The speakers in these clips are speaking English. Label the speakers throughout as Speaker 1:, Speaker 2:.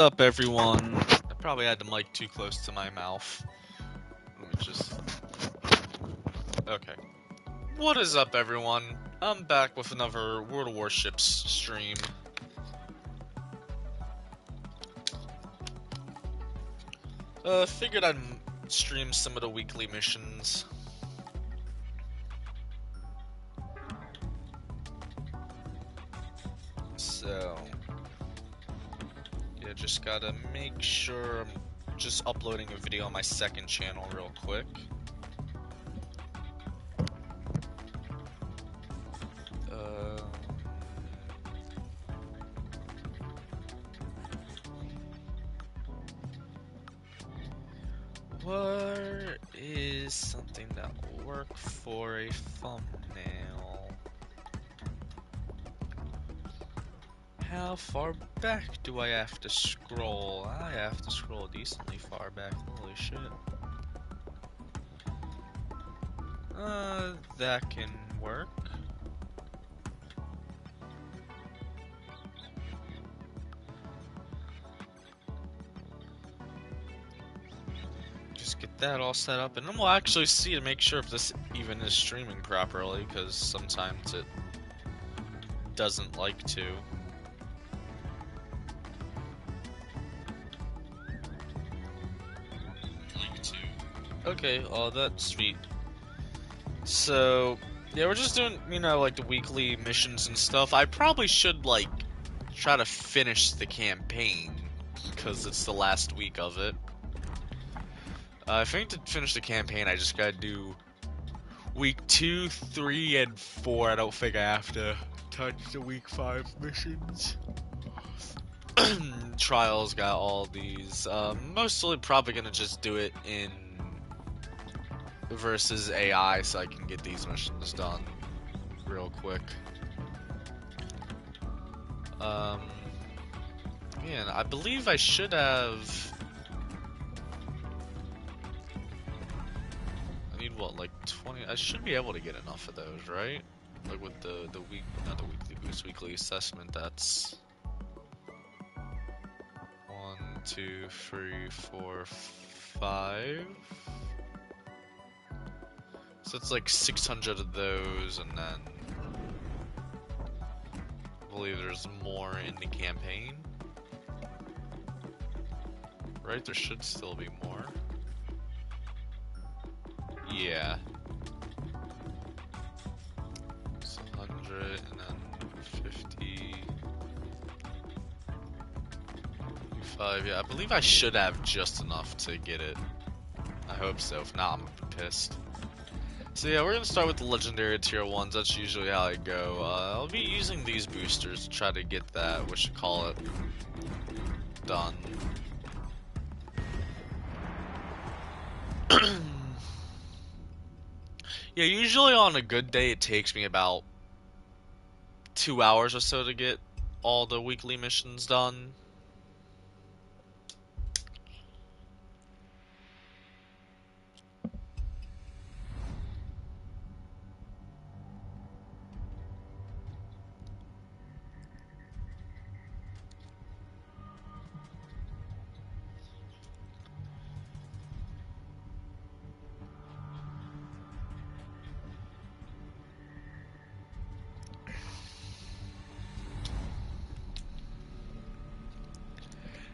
Speaker 1: Up everyone? I probably had the mic too close to my mouth. Let me just... Okay. What is up everyone? I'm back with another World of Warships stream. Figured I'd stream some of the weekly missions. So... yeah, just gotta make sure I'm just uploading a video on my second channel real quick. What is something that will work for a thumbnail? How far back do I have to scroll? I have to scroll decently far back, holy shit. That can work. Just get that all set up, and then we'll actually see to make sure if this even is streaming properly, because sometimes it doesn't like to. Okay, oh, that's sweet. So, yeah, we're just doing, you know, like the weekly missions and stuff. I probably should, like, try to finish the campaign, because it's the last week of it. I think to finish the campaign, I just gotta do week 2, 3, and 4. I don't think I have to touch the week 5 missions. Trials got all these. Mostly probably gonna just do it in versus AI so I can get these missions done real quick. Yeah, I believe I should have... I need what, like 20? I should be able to get enough of those, right? Like with the week, not the weekly boost, weekly assessment, that's 1, 2, 3, 4, 5. So it's like 600 of those, and then I believe there's more in the campaign. Right, there should still be more. Yeah. So 100 and then 50. 5, yeah, I believe I should have just enough to get it. I hope so, if not, I'm gonna be pissed. So yeah, we're gonna start with the legendary tier 1s, that's usually how I go. I'll be using these boosters to try to get that, whatchamacallit, done. Yeah, usually on a good day it takes me about 2 hours or so to get all the weekly missions done.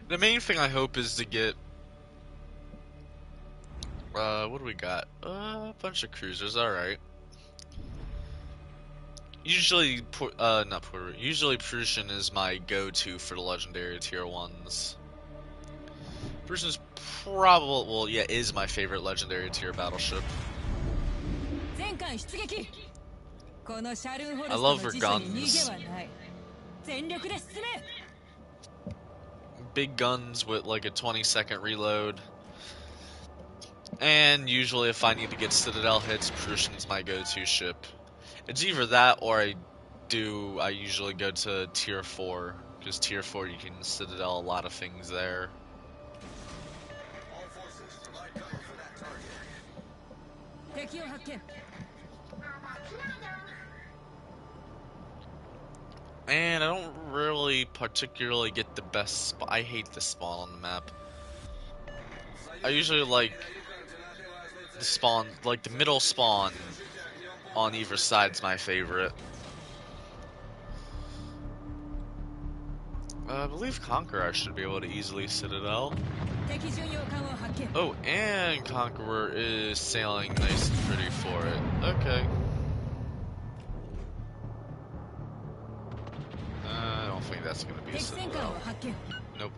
Speaker 1: The main thing I hope is to get... what do we got? A bunch of cruisers, alright. Usually, usually Prussian is my go-to for the legendary tier 1s. Prussian's probably, well, yeah, is my favorite legendary tier battleship. I love her guns. Big guns with like a 20-second reload. And usually if I need to get Citadel hits, Prussian's my go-to ship. It's either that or I usually go to tier 4. Because tier 4 you can Citadel a lot of things there. And I don't really particularly get the best spot. I hate the spawn on the map. I usually like the spawn, like the middle spawn on either side's my favorite. I believe Conqueror should be able to easily Citadel. Oh, and Conqueror is sailing nice and pretty for it. Okay. I don't think that's gonna be a Citadel. Nope.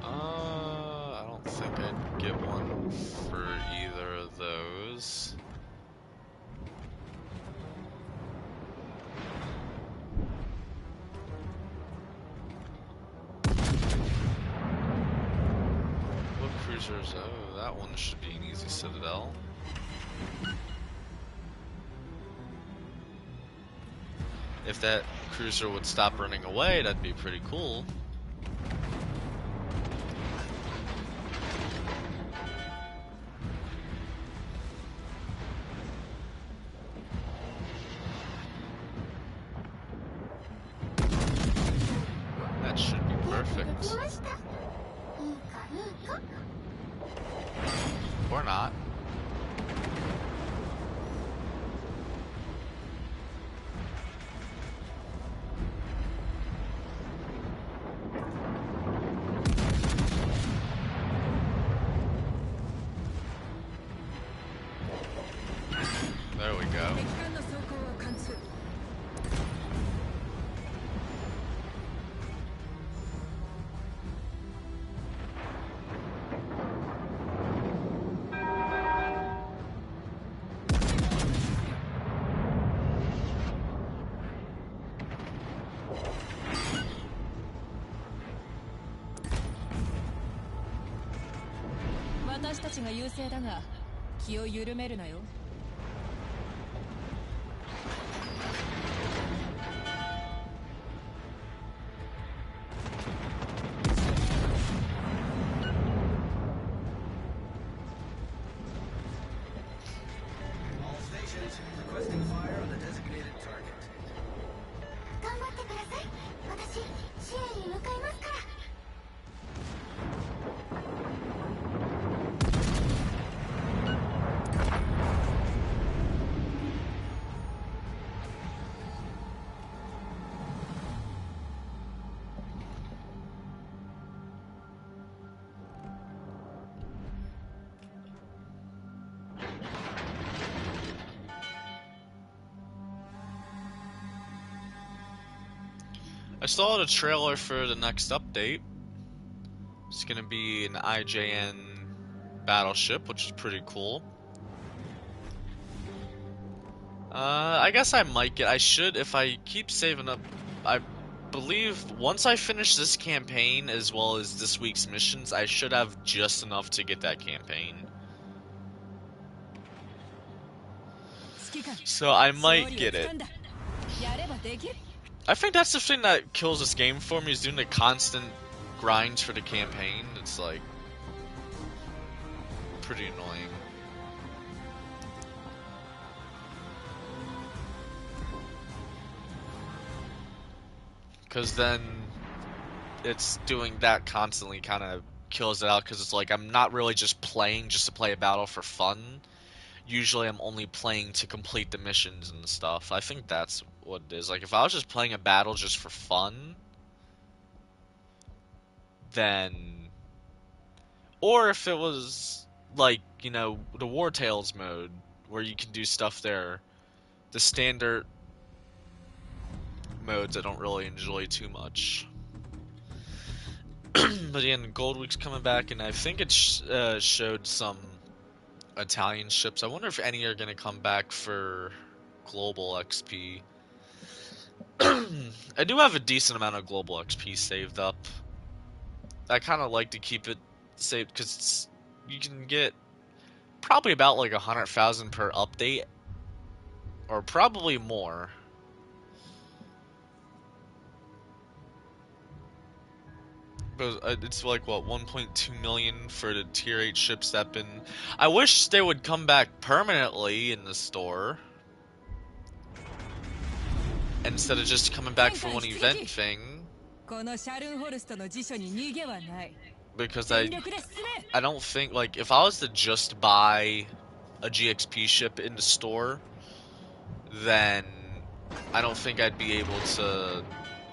Speaker 1: I don't think I'd get one for either of those. What cruisers? Oh, that one should be an easy Citadel. If that cruiser would stop running away, that'd be pretty cool. That should be perfect. Or not. There we go.
Speaker 2: Requesting fire on the designated target.
Speaker 1: I saw the trailer for the next update. It's gonna be an IJN battleship, which is pretty cool. I guess I might get. I should, if I keep saving up. I believe once I finish this campaign as well as this week's missions, I should have just enough to get that campaign. So I might get it. I think that's the thing that kills this game for me, is doing the constant grinds for the campaign. It's like pretty annoying. Because then it's doing that constantly kind of kills it out, because it's like I'm not really just playing just to play a battle for fun. Usually I'm only playing to complete the missions and stuff. I think that's what it is. Like, if I was just playing a battle just for fun, then... Or if it was, like, you know, the War Tales mode, where you can do stuff there. The standard modes I don't really enjoy too much. But again, Gold Week's coming back, and I think it showed some Italian ships. I wonder if any are going to come back for global XP. I do have a decent amount of global XP saved up. I kind of like to keep it saved because you can get probably about like 100,000 per update, or probably more. But it's like what 1.2 million for the tier 8 ships that been. I wish they would come back permanently in the store instead of just coming back for one event thing. Because I don't think like if I was to just buy a GXP ship in the store, then I don't think I'd be able to,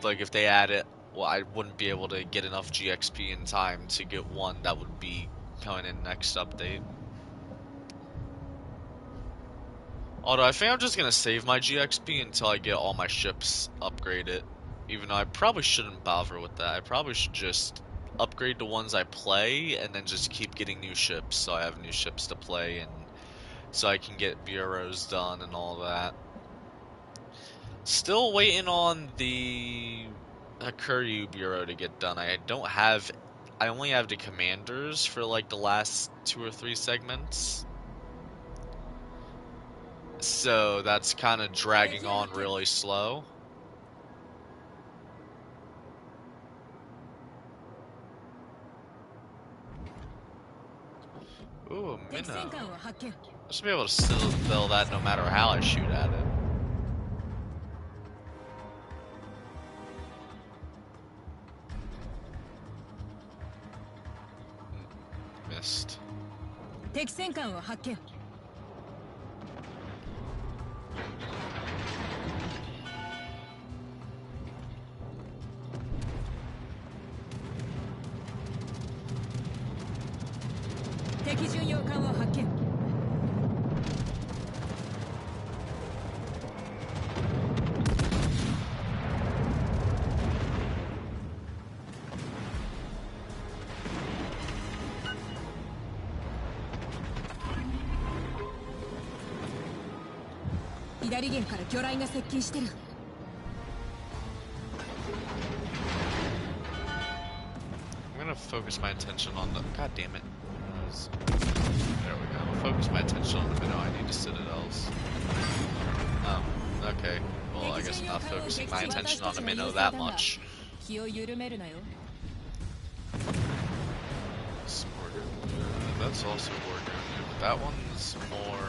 Speaker 1: like, if they add it, well, I wouldn't be able to get enough GXP in time to get one that would be coming in next update. Although I think I'm just gonna save my GXP until I get all my ships upgraded. Even though I probably shouldn't bother with that. I probably should just upgrade the ones I play and then just keep getting new ships so I have new ships to play and so I can get bureaus done and all that. Still waiting on the Hakuryu Bureau to get done. I only have the commanders for like the last 2 or 3 segments. So that's kind of dragging on really slow. Ooh, a minnow. I should be able to still fill that no matter how I shoot at it. Missed. I'm gonna focus my attention on the. God damn it. There we go. Focus my attention on the minnow. I need the citadels. Okay. Well, I guess I'm not focusing my attention on the minnow that much. That's also Wargonia, but that one's more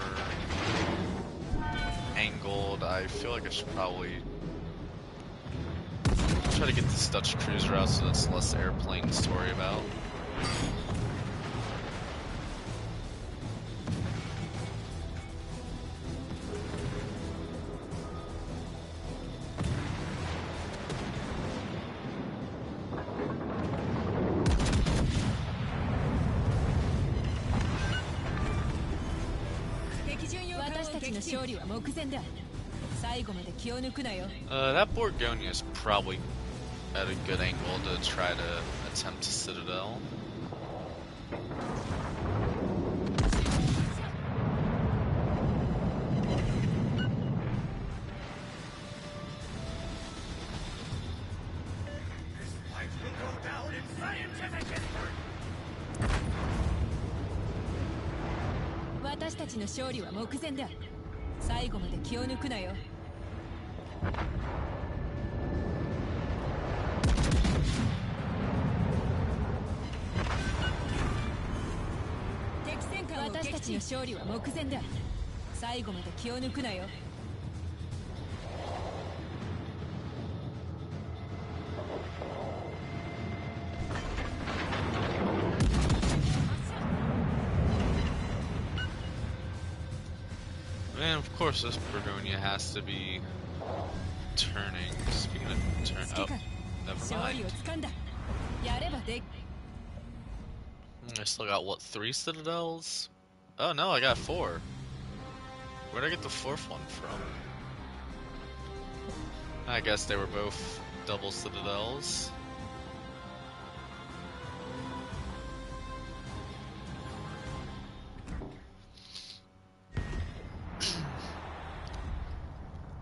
Speaker 1: angled. I feel like I should probably try to get this Dutch cruiser out so that's less airplanes to worry about. That Borgonia is probably at a good angle to try to attempt a citadel. And of course this Borgonia has to be turning. Speaking of turn, oh, never mind. I still got what, 3 citadels? Oh no, I got 4. Where'd I get the 4th one from? I guess they were both double citadels.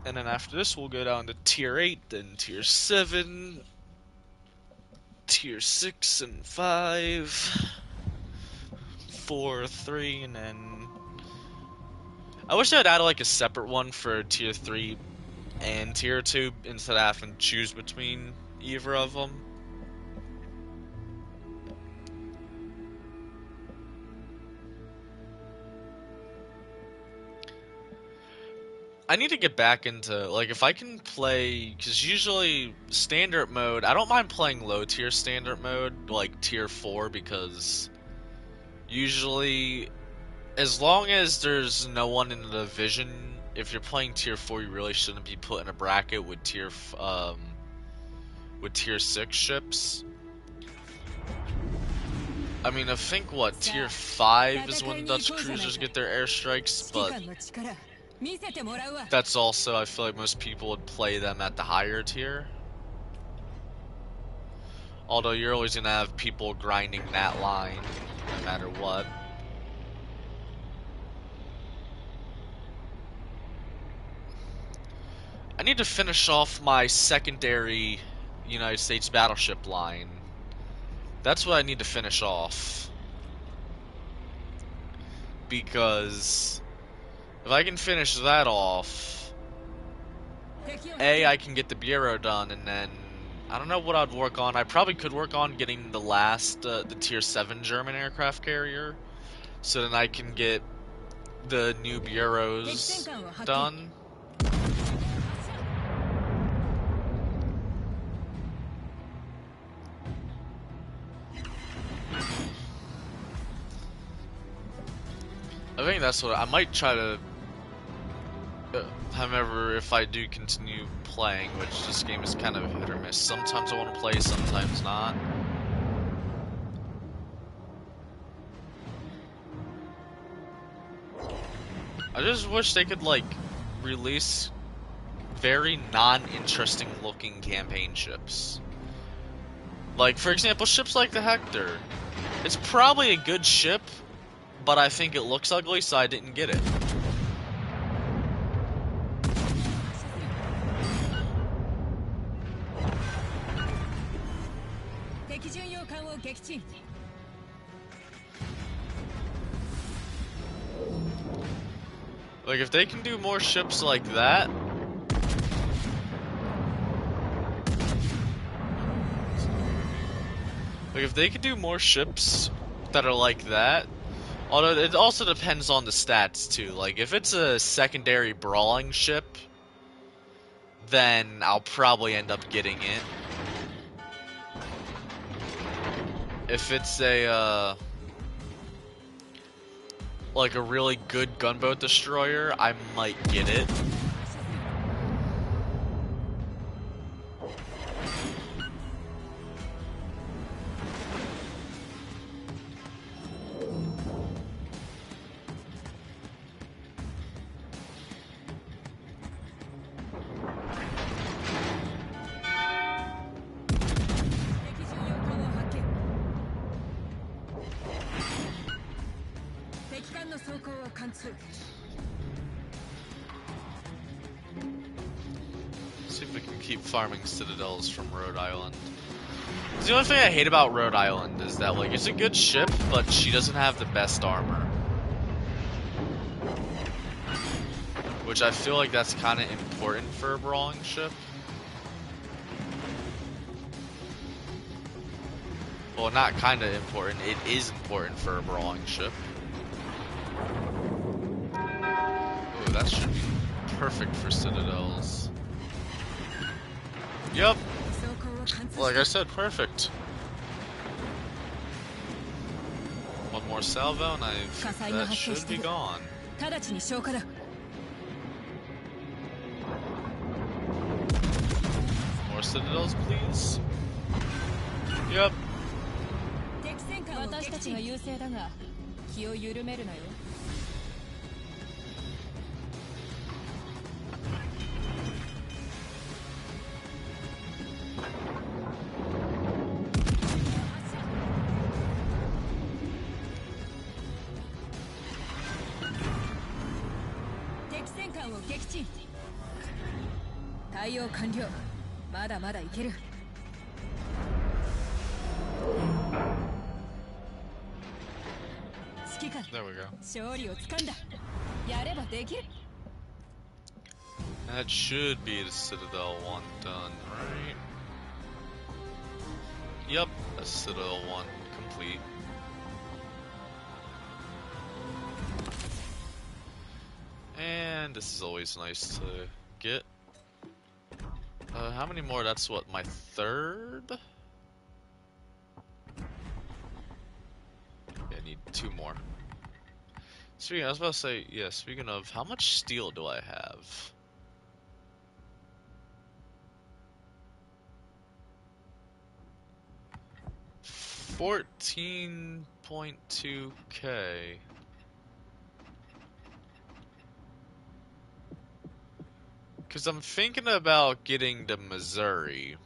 Speaker 1: And then after this, we'll go down to tier 8, then tier 7, tier 6 and 5, 4, 3, and then... I wish I'd added like a separate one for tier 3 and tier 2 instead of having to choose between either of them. I need to get back into, like, if I can play, because usually standard mode, I don't mind playing low tier standard mode, like tier 4, because usually, as long as there's no one in the division, if you're playing tier 4, you really shouldn't be put in a bracket with tier 6 ships. I mean, I think, what, tier 5 is when Dutch cruisers get their airstrikes, but that's also, I feel like most people would play them at the higher tier. Although you're always gonna have people grinding that line, no matter what. I need to finish off my secondary United States battleship line. That's what I need to finish off. Because if I can finish that off, A, I can get the Bureau done, and then I don't know what I'd work on. I probably could work on getting the last, the tier 7 German aircraft carrier, so then I can get the new bureaus done. I think that's what I might try to. However, if I do continue playing, which this game is kind of hit or miss. Sometimes I want to play, sometimes not. I just wish they could, like, release very non-interesting looking campaign ships. Like, for example, ships like the Hector. It's probably a good ship, but I think it looks ugly, so I didn't get it. Like, if they can do more ships like that... Like, if they could do more ships that are like that... Although, it also depends on the stats, too. Like, if it's a secondary brawling ship, then I'll probably end up getting it. If it's a, like a really good gunboat destroyer, I might get it. See if we can keep farming citadels from Rhode Island. The only thing I hate about Rhode Island is that, like, it's a good ship, but she doesn't have the best armor. Which I feel like that's kind of important for a brawling ship. Well, not kind of important, it is important for a brawling ship. Ooh, that should be perfect for citadels. Yep. Like I said, perfect. One more salvo and that should be gone. More citadels, please. Yep. There we go. That should be the Citadel 1 done, right? Yep, that's Citadel 1 complete. And this is always nice to get. How many more? That's what, my third? Yeah, I need 2 more. I was about to say, yeah, speaking of, how much steel do I have? $14.2K. Because I'm thinking about getting to Missouri,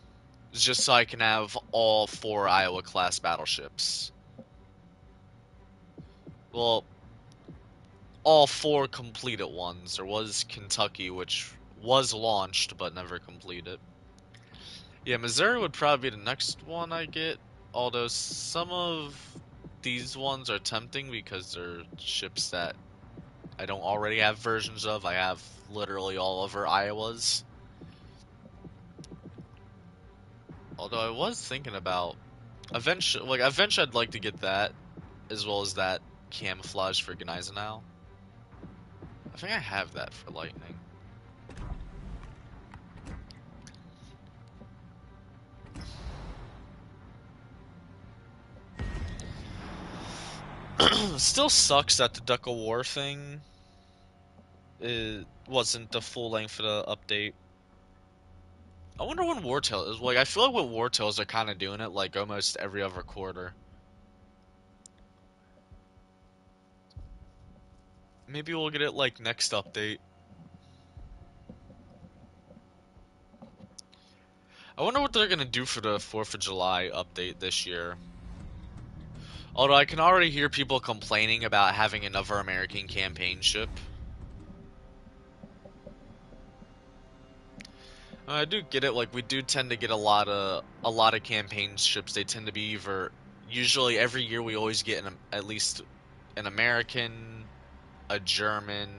Speaker 1: just so I can have all 4 Iowa-class battleships. Well, all 4 completed ones. There was Kentucky, which was launched, but never completed. Yeah, Missouri would probably be the next one I get, although some of these ones are tempting because they're ships that I don't already have versions of. I have literally all over Iowa's. Although I was thinking about eventually I'd like to get that, as well as that camouflage for Gneisenau. I think I have that for Lightning. Still sucks that the Duck of War thing wasn't the full length of the update. I wonder when Wartail is. Like, I feel like with Wartails are kind of doing it like almost every other quarter. Maybe we'll get it like next update. I wonder what they're gonna do for the 4th of July update this year. Although I can already hear people complaining about having another American campaign ship. I do get it. Like, we do tend to get a lot of campaign ships. They tend to be either, usually every year we always get at least an American, a German,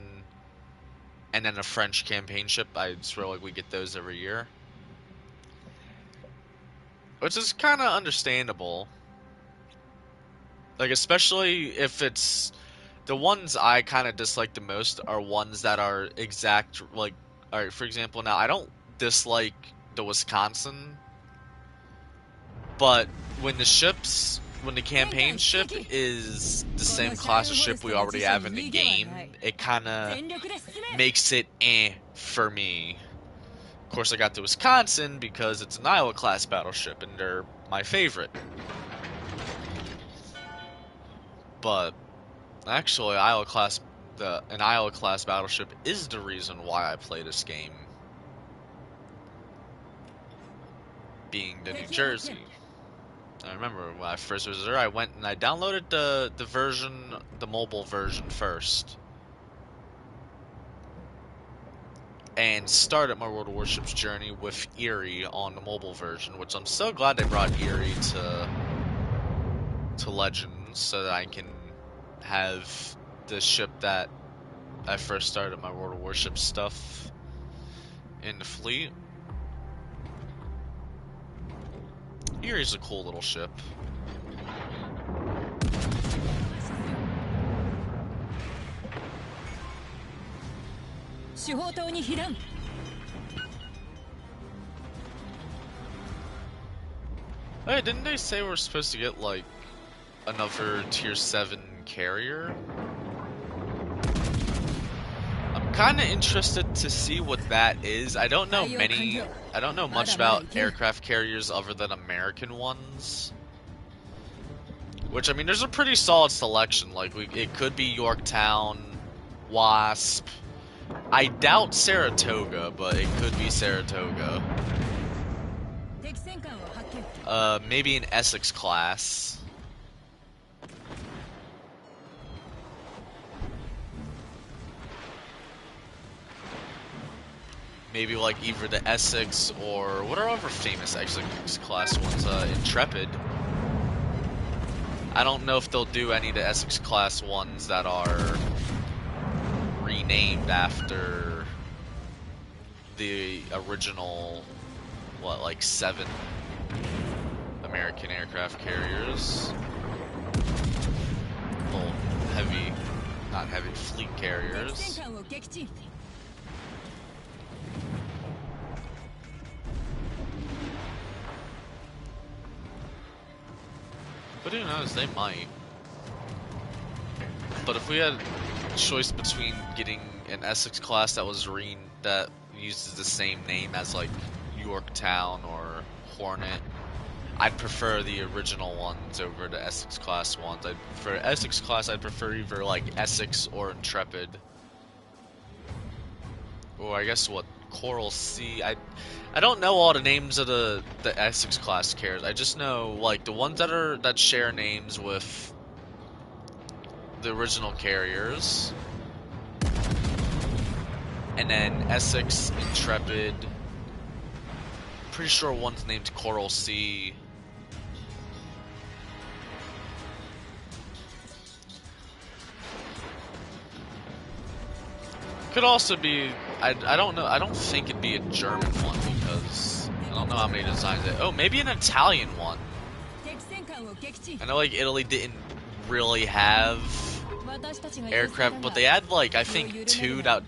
Speaker 1: and then a French campaign ship. I swear, like, we get those every year, which is kind of understandable. Like, especially if it's the ones I kind of dislike the most are ones that are exact. Like, all right, for example, now I don't dislike the Wisconsin, but when the campaign ship is the same class of ship we already have in the game, it kind of makes it for me. Of course, I got the Wisconsin because it's an Iowa class battleship and they're my favorite. But actually, an Iowa class battleship is the reason why I play this game, being the New Jersey. I remember when I first was there, I went and I downloaded the mobile version first, and started my World of Warships journey with Erie on the mobile version, which I'm so glad they brought Erie to Legends, so that I can have the ship that I first started my World of Warships stuff in the fleet. Erie's a cool little ship. Hey, didn't they say we're supposed to get, like, another Tier 7 carrier? I'm kinda interested to see what that is. I don't know much about aircraft carriers other than American ones. Which, I mean, there's a pretty solid selection. Like, it could be Yorktown, Wasp. I doubt Saratoga, but it could be Saratoga. Maybe an Essex class. Maybe like either the Essex or what are other famous Essex class ones? Intrepid. I don't know if they'll do any of the Essex class ones that are renamed after the original, what, like 7 American aircraft carriers. Well, not having fleet carriers. But who knows, they might. But if we had a choice between getting an Essex class that uses the same name as like Yorktown or Hornet, I'd prefer the original ones over the Essex class ones. For Essex class, I'd prefer either like Essex or Intrepid. Or I guess what, Coral Sea. I don't know all the names of the Essex class carriers. I just know like the ones that share names with the original carriers. And then Essex, Intrepid. Pretty sure one's named Coral Sea. Could also be, I don't know, I don't think it'd be a German one because I don't know how many designs it. Oh, maybe an Italian one. I know like Italy didn't really have aircraft, but they had like, I think 2 that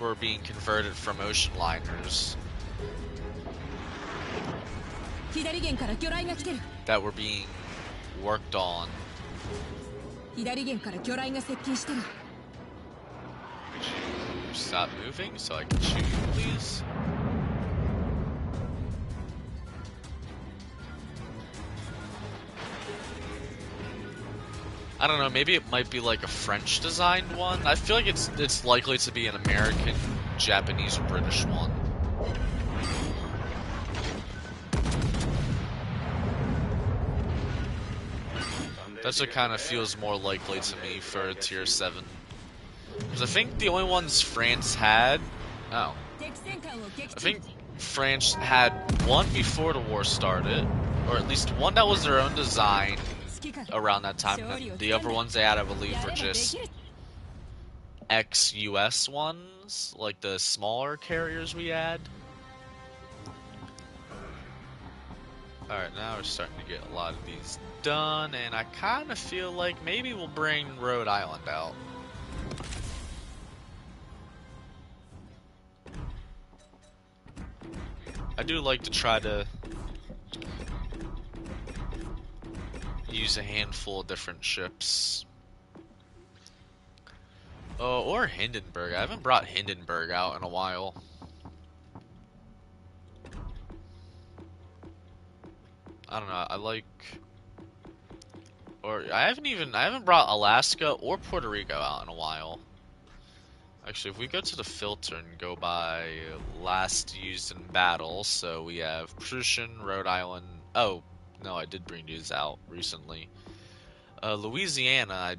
Speaker 1: were being converted from ocean liners. That were being worked on. Stop moving so I can shoot you, please. I don't know, maybe it might be like a French designed one. I feel like it's likely to be an American, Japanese, or British one. That's what kind of feels more likely to me for a tier 7. Because I think the only ones France had... Oh. I think France had one before the war started. Or at least one that was their own design around that time. And the other ones they had, I believe, were just ex-US ones. Like the smaller carriers we had. Alright, now we're starting to get a lot of these done. And I kind of feel like maybe we'll bring Rhode Island out. I do like to try to use a handful of different ships. Oh, or Hindenburg. I haven't brought Hindenburg out in a while. I don't know, I like... Or, I haven't brought Alaska or Puerto Rico out in a while. Actually, if we go to the filter and go by last used in battle, so we have Prussian, Rhode Island... Oh, no, I did bring these out recently. Louisiana, I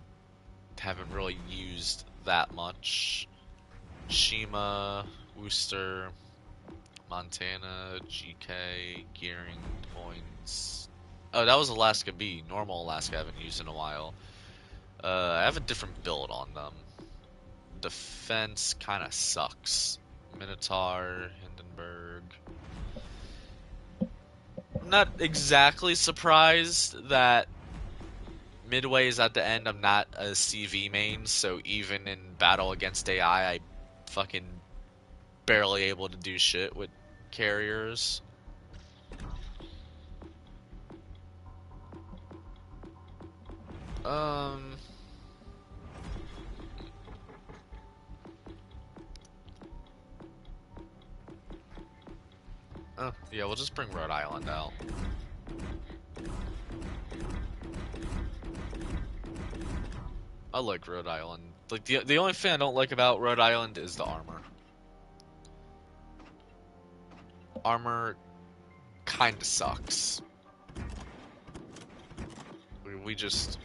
Speaker 1: haven't really used that much. Shima, Worcester, Montana, GK, Gearing, Des Moines. Oh, that was Alaska B. Normal Alaska I haven't used in a while. I have a different build on them. Defense kind of sucks. Minotaur, Hindenburg. I'm not exactly surprised that Midway is at the end. I'm not a CV main, so even in battle against AI, I fucking barely able to do shit with carriers. Oh, yeah, we'll just bring Rhode Island out. I like Rhode Island. Like the only thing I don't like about Rhode Island is the armor. Armor kind of sucks. We just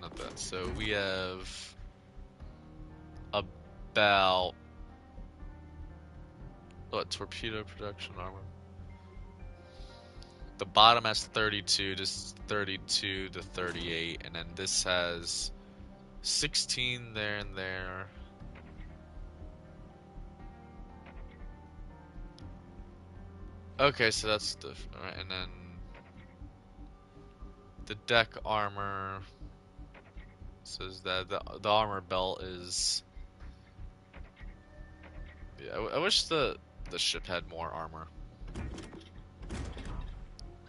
Speaker 1: not that. So we have about what torpedo production armor. The bottom has 32, this is 32 to 38, and then this has 16 there and there. Okay, so that's different, and then The deck armor says that the armor belt is. Yeah, I wish the ship had more armor.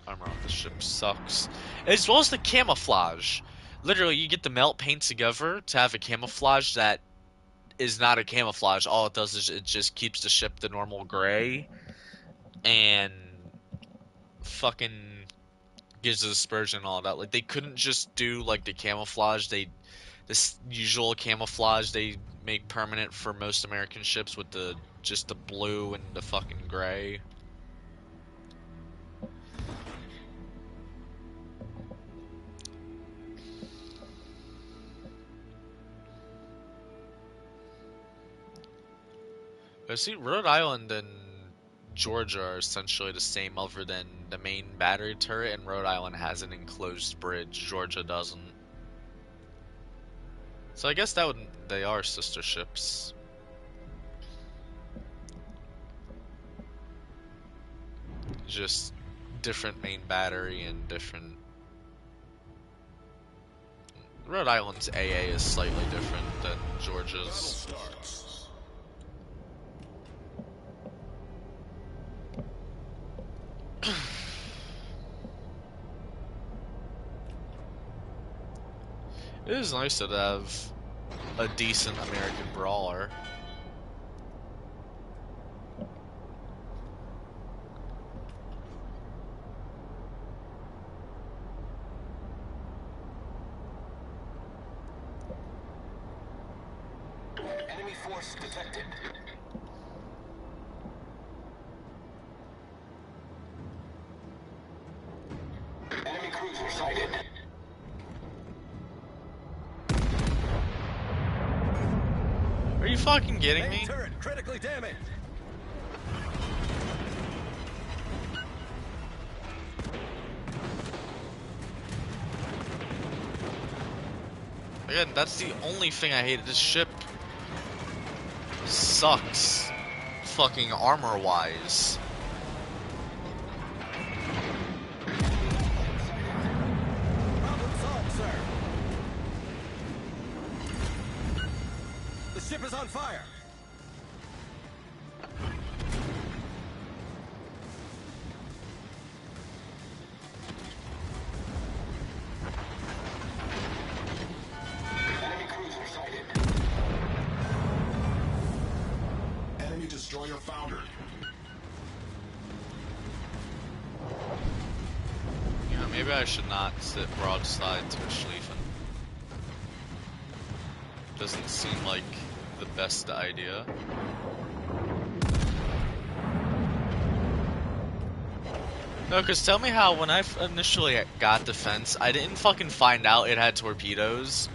Speaker 1: Armor on the ship sucks. As well as the camouflage. Literally, you get the melt paint together to have a camouflage that is not a camouflage. All it does is it just keeps the ship the normal gray and fucking gives the dispersion and all that. Like they couldn't just do like the camouflage this usual camouflage they make permanent for most American ships with the just the blue and the fucking gray. I see Rhode Island and Georgia are essentially the same other than the main battery turret, and Rhode Island has an enclosed bridge, Georgia doesn't. So I guess they are sister ships. Just different main battery and different. Rhode Island's AA is slightly different than Georgia's. It is nice to have a decent American brawler.
Speaker 2: Enemy force detected. Enemy cruiser sighted.
Speaker 1: Are you fucking kidding me?
Speaker 2: Turret critically damaged.
Speaker 1: Again, that's the only thing I hate. This ship sucks. Fucking armor-wise.
Speaker 2: Problem solved, sir. The ship is on fire. Enemy cruiser sighted.
Speaker 3: Enemy destroyer foundered.
Speaker 1: You know, maybe I should not sit broadside to a Schlieffen. Doesn't seem like the best idea. No, because tell me how when I initially got defense, I didn't fucking find out it had torpedoes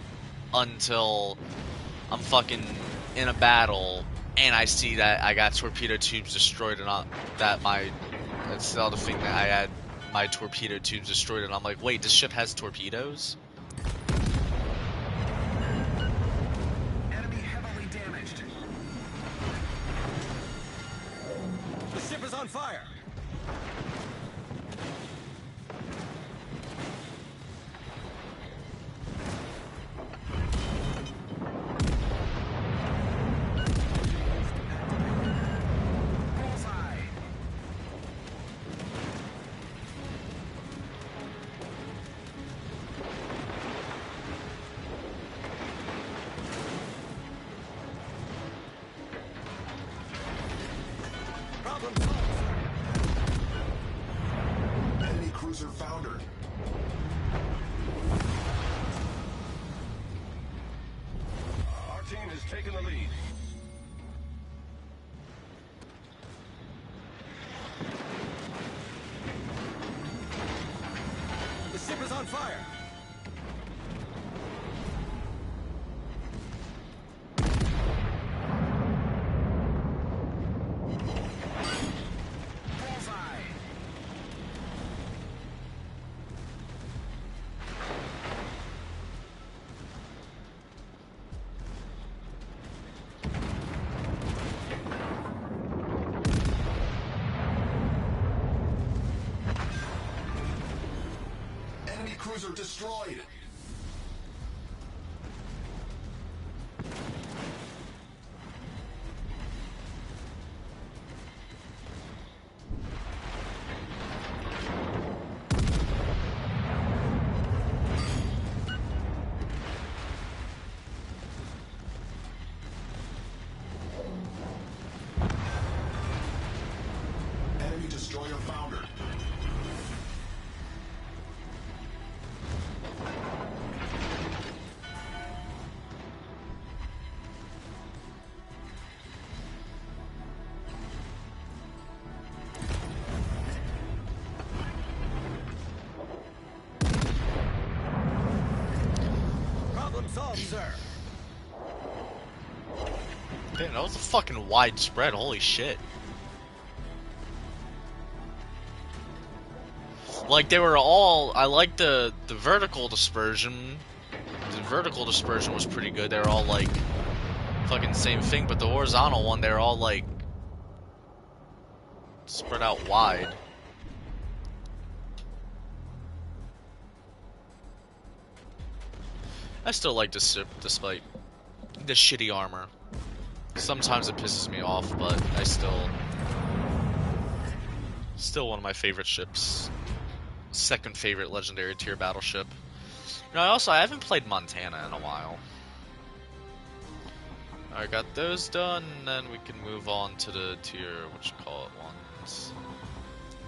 Speaker 1: until I'm fucking in a battle and I see that I got torpedo tubes destroyed and that's the other thing that I had my torpedo tubes destroyed and I'm like, wait, this ship has torpedoes?
Speaker 2: Enemy heavily damaged. The ship is on fire. Bullseye. Problem solved, sir.
Speaker 3: Enemy cruiser foundered.
Speaker 2: Our team has taken the lead. The ship is on fire. Bullseye.
Speaker 3: Enemy cruiser cruiser destroyed. Enemy destroyer foundered.
Speaker 2: Problem solved, sir.
Speaker 1: Damn, that was a fucking widespread. Holy shit. Like, they were all... I like the vertical dispersion. The vertical dispersion was pretty good. They were all, like, fucking same thing. But the horizontal one, they were all, like, spread out wide. I still like this ship, despite the shitty armor. Sometimes it pisses me off, but I still one of my favorite ships. Second favorite legendary tier battleship. You know, I haven't played Montana in a while. Alright, got those done, and then we can move on to the tier, ones.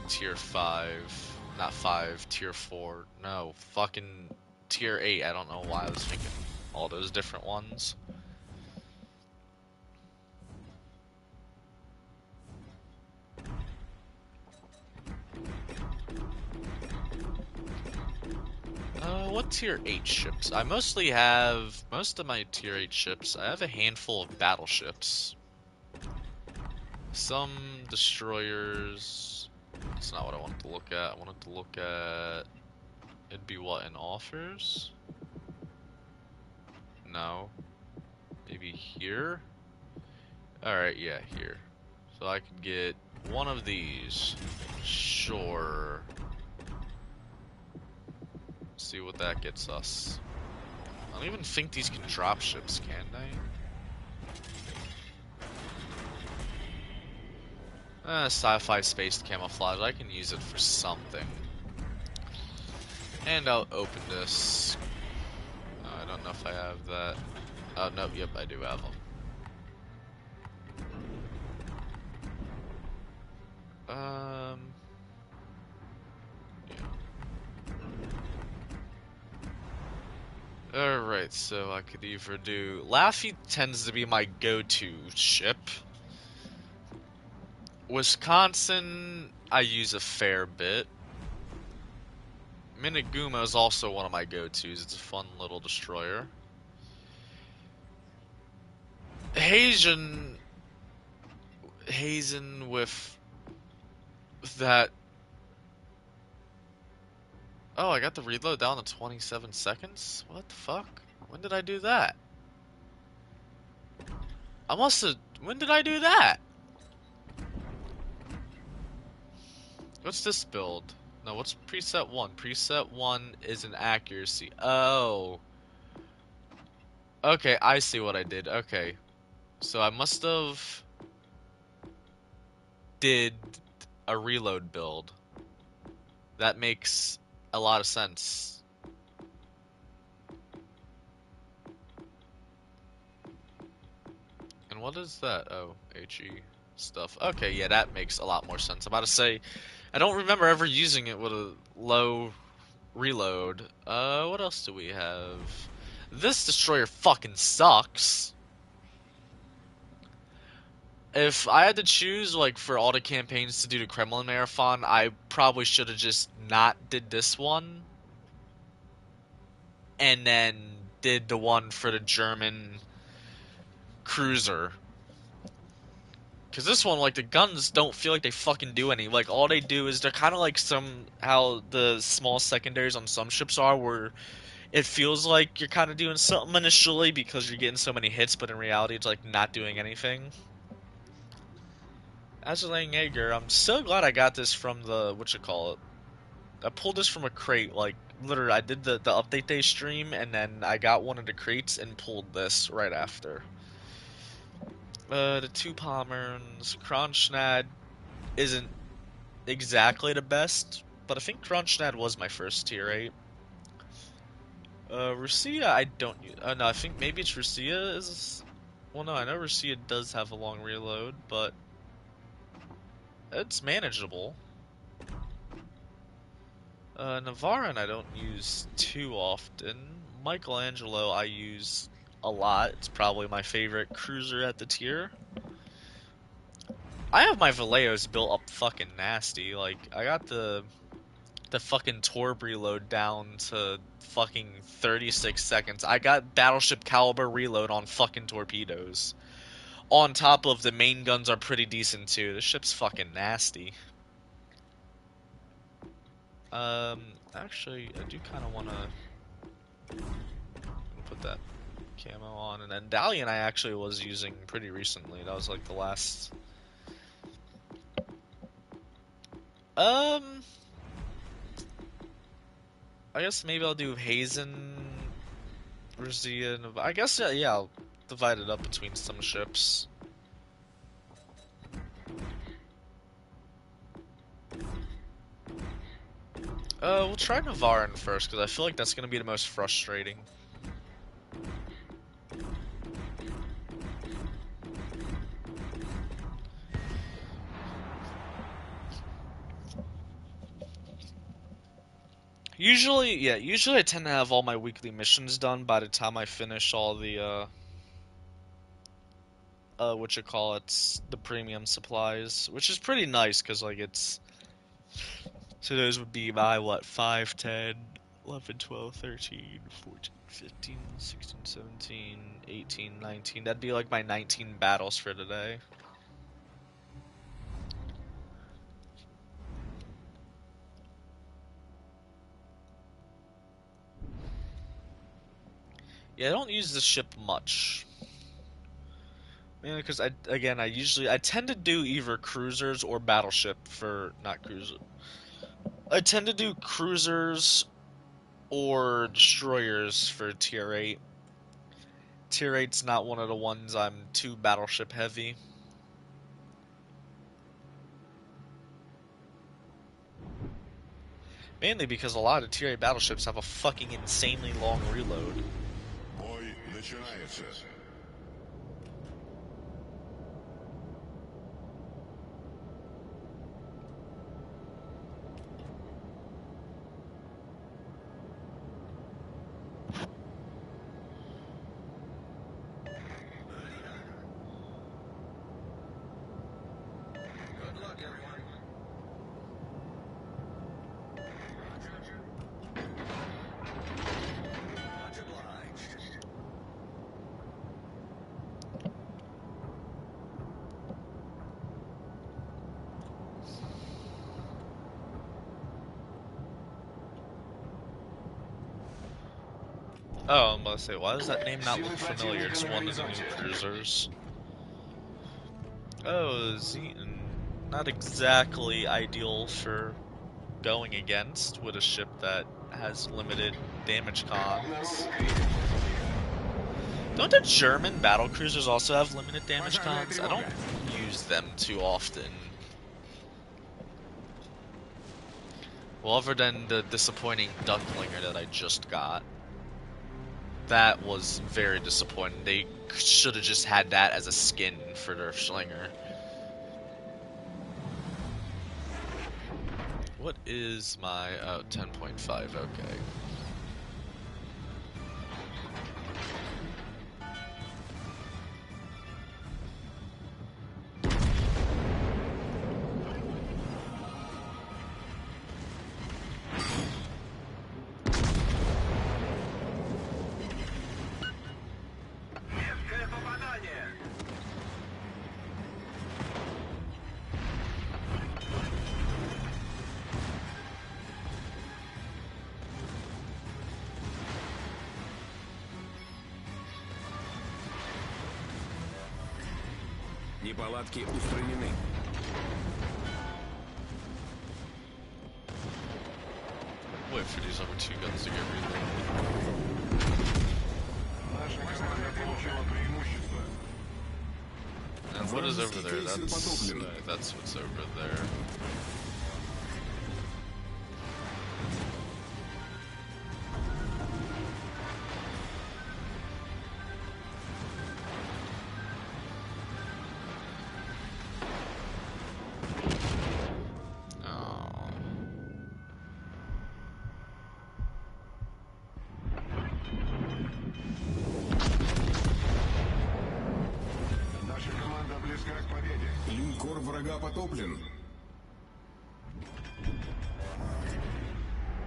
Speaker 1: Tier 5. Not 5, tier 4. No, fucking tier 8. I don't know why I was thinking all those different ones. What tier 8 ships? I mostly have, most of my tier 8 ships, I have a handful of battleships. Some destroyers. That's not what I wanted to look at. I wanted to look at, it'd be what, in offers? No. Maybe here? Alright, yeah, here. So I could get one of these. Sure. See what that gets us. I don't even think these can drop ships, can they? Sci-fi space camouflage. I can use it for something. And I'll open this. I don't know if I have that. Oh, no, yep, I do have them. Alright, so I could either do... Laffy tends to be my go-to ship. Wisconsin, I use a fair bit. Miniguma is also one of my go-tos. It's a fun little destroyer. Hazen with that... Oh, I got the reload down to 27 seconds? What the fuck? When did I do that? I must have... When did I do that? What's this build? No, what's preset 1? Preset 1 is an accuracy. Oh. Okay, I see what I did. Okay. So I must have... did a reload build. That makes a lot of sense. And what is that? Oh, HE stuff. Okay, yeah, that makes a lot more sense. I'm about to say, I don't remember ever using it with a low reload. What else do we have? This destroyer fucking sucks. If I had to choose, like, for all the campaigns to do the Kremlin Marathon, I probably should have just not did this one. And then did the one for the German cruiser. Because this one, like, the guns don't feel like they fucking do any. Like, all they do is they're kind of like how the small secondaries on some ships are, where it feels like you're kind of doing something initially because you're getting so many hits, but in reality it's, like, not doing anything. Azulaine Jaeger, I'm so glad I got this from the, I pulled this from a crate, like, literally, I did the update day stream, and then I got one of the crates and pulled this right after. The two Pomerans, Kronschnad isn't exactly the best, but I think Kronschnad was my first tier 8. Rusia, I don't use. No, I think maybe it's Rusia is. Well, no, I know Rusia does have a long reload, but it's manageable. Navarin I don't use too often. Michelangelo I use a lot. It's probably my favorite cruiser at the tier. I have my Valeos built up fucking nasty. Like, I got the fucking Torb reload down to fucking 36 seconds. I got battleship caliber reload on fucking torpedoes. On top of the main guns are pretty decent too. The ship's fucking nasty. Actually, I do kind of want to put that camo on, and then Dalian I actually was using pretty recently. That was like the last. Um, I guess maybe I'll do Hazen, Rizia, and I guess yeah, I'll divide it up between some ships. We'll try Navarin first, because I feel like that's going to be the most frustrating. Usually I tend to have all my weekly missions done by the time I finish all the, the premium supplies, which is pretty nice, because, like, so those would be by, what, 5, 10, 11, 12, 13, 14, 15, 16, 17, 18, 19. That'd be like my 19 battles for today. Yeah, I don't use this ship much. Mainly because I tend to do either cruisers or battleship for, not cruiser. I tend to do cruisers or destroyers for tier 8. Tier 8's not one of the ones I'm too battleship heavy. Mainly because a lot of tier 8 battleships have a fucking insanely long reload.
Speaker 3: Бой начинается.
Speaker 2: Good luck, everyone. Much obliged.
Speaker 1: Oh, I'm about to say, why does that name not look familiar? It's one of the new cruisers. Oh, Zeton. Not exactly ideal for going against with a ship that has limited damage cons. Don't the German battle cruisers also have limited damage cons? I don't use them too often. Well, other than the disappointing Ducklinger that I just got. That was very disappointing. They should have just had that as a skin for their Schlinger. What is my... oh, 10.5, okay.
Speaker 2: Неполадки устранены.
Speaker 1: Wait for these other two guns to get reloaded.
Speaker 3: Наша команда получила преимущество.
Speaker 1: And what is over there?
Speaker 3: Вражеский крейсер потоплен.
Speaker 1: That's what's over there.
Speaker 3: Наша команда близка к победе. Линкор врага потоплен.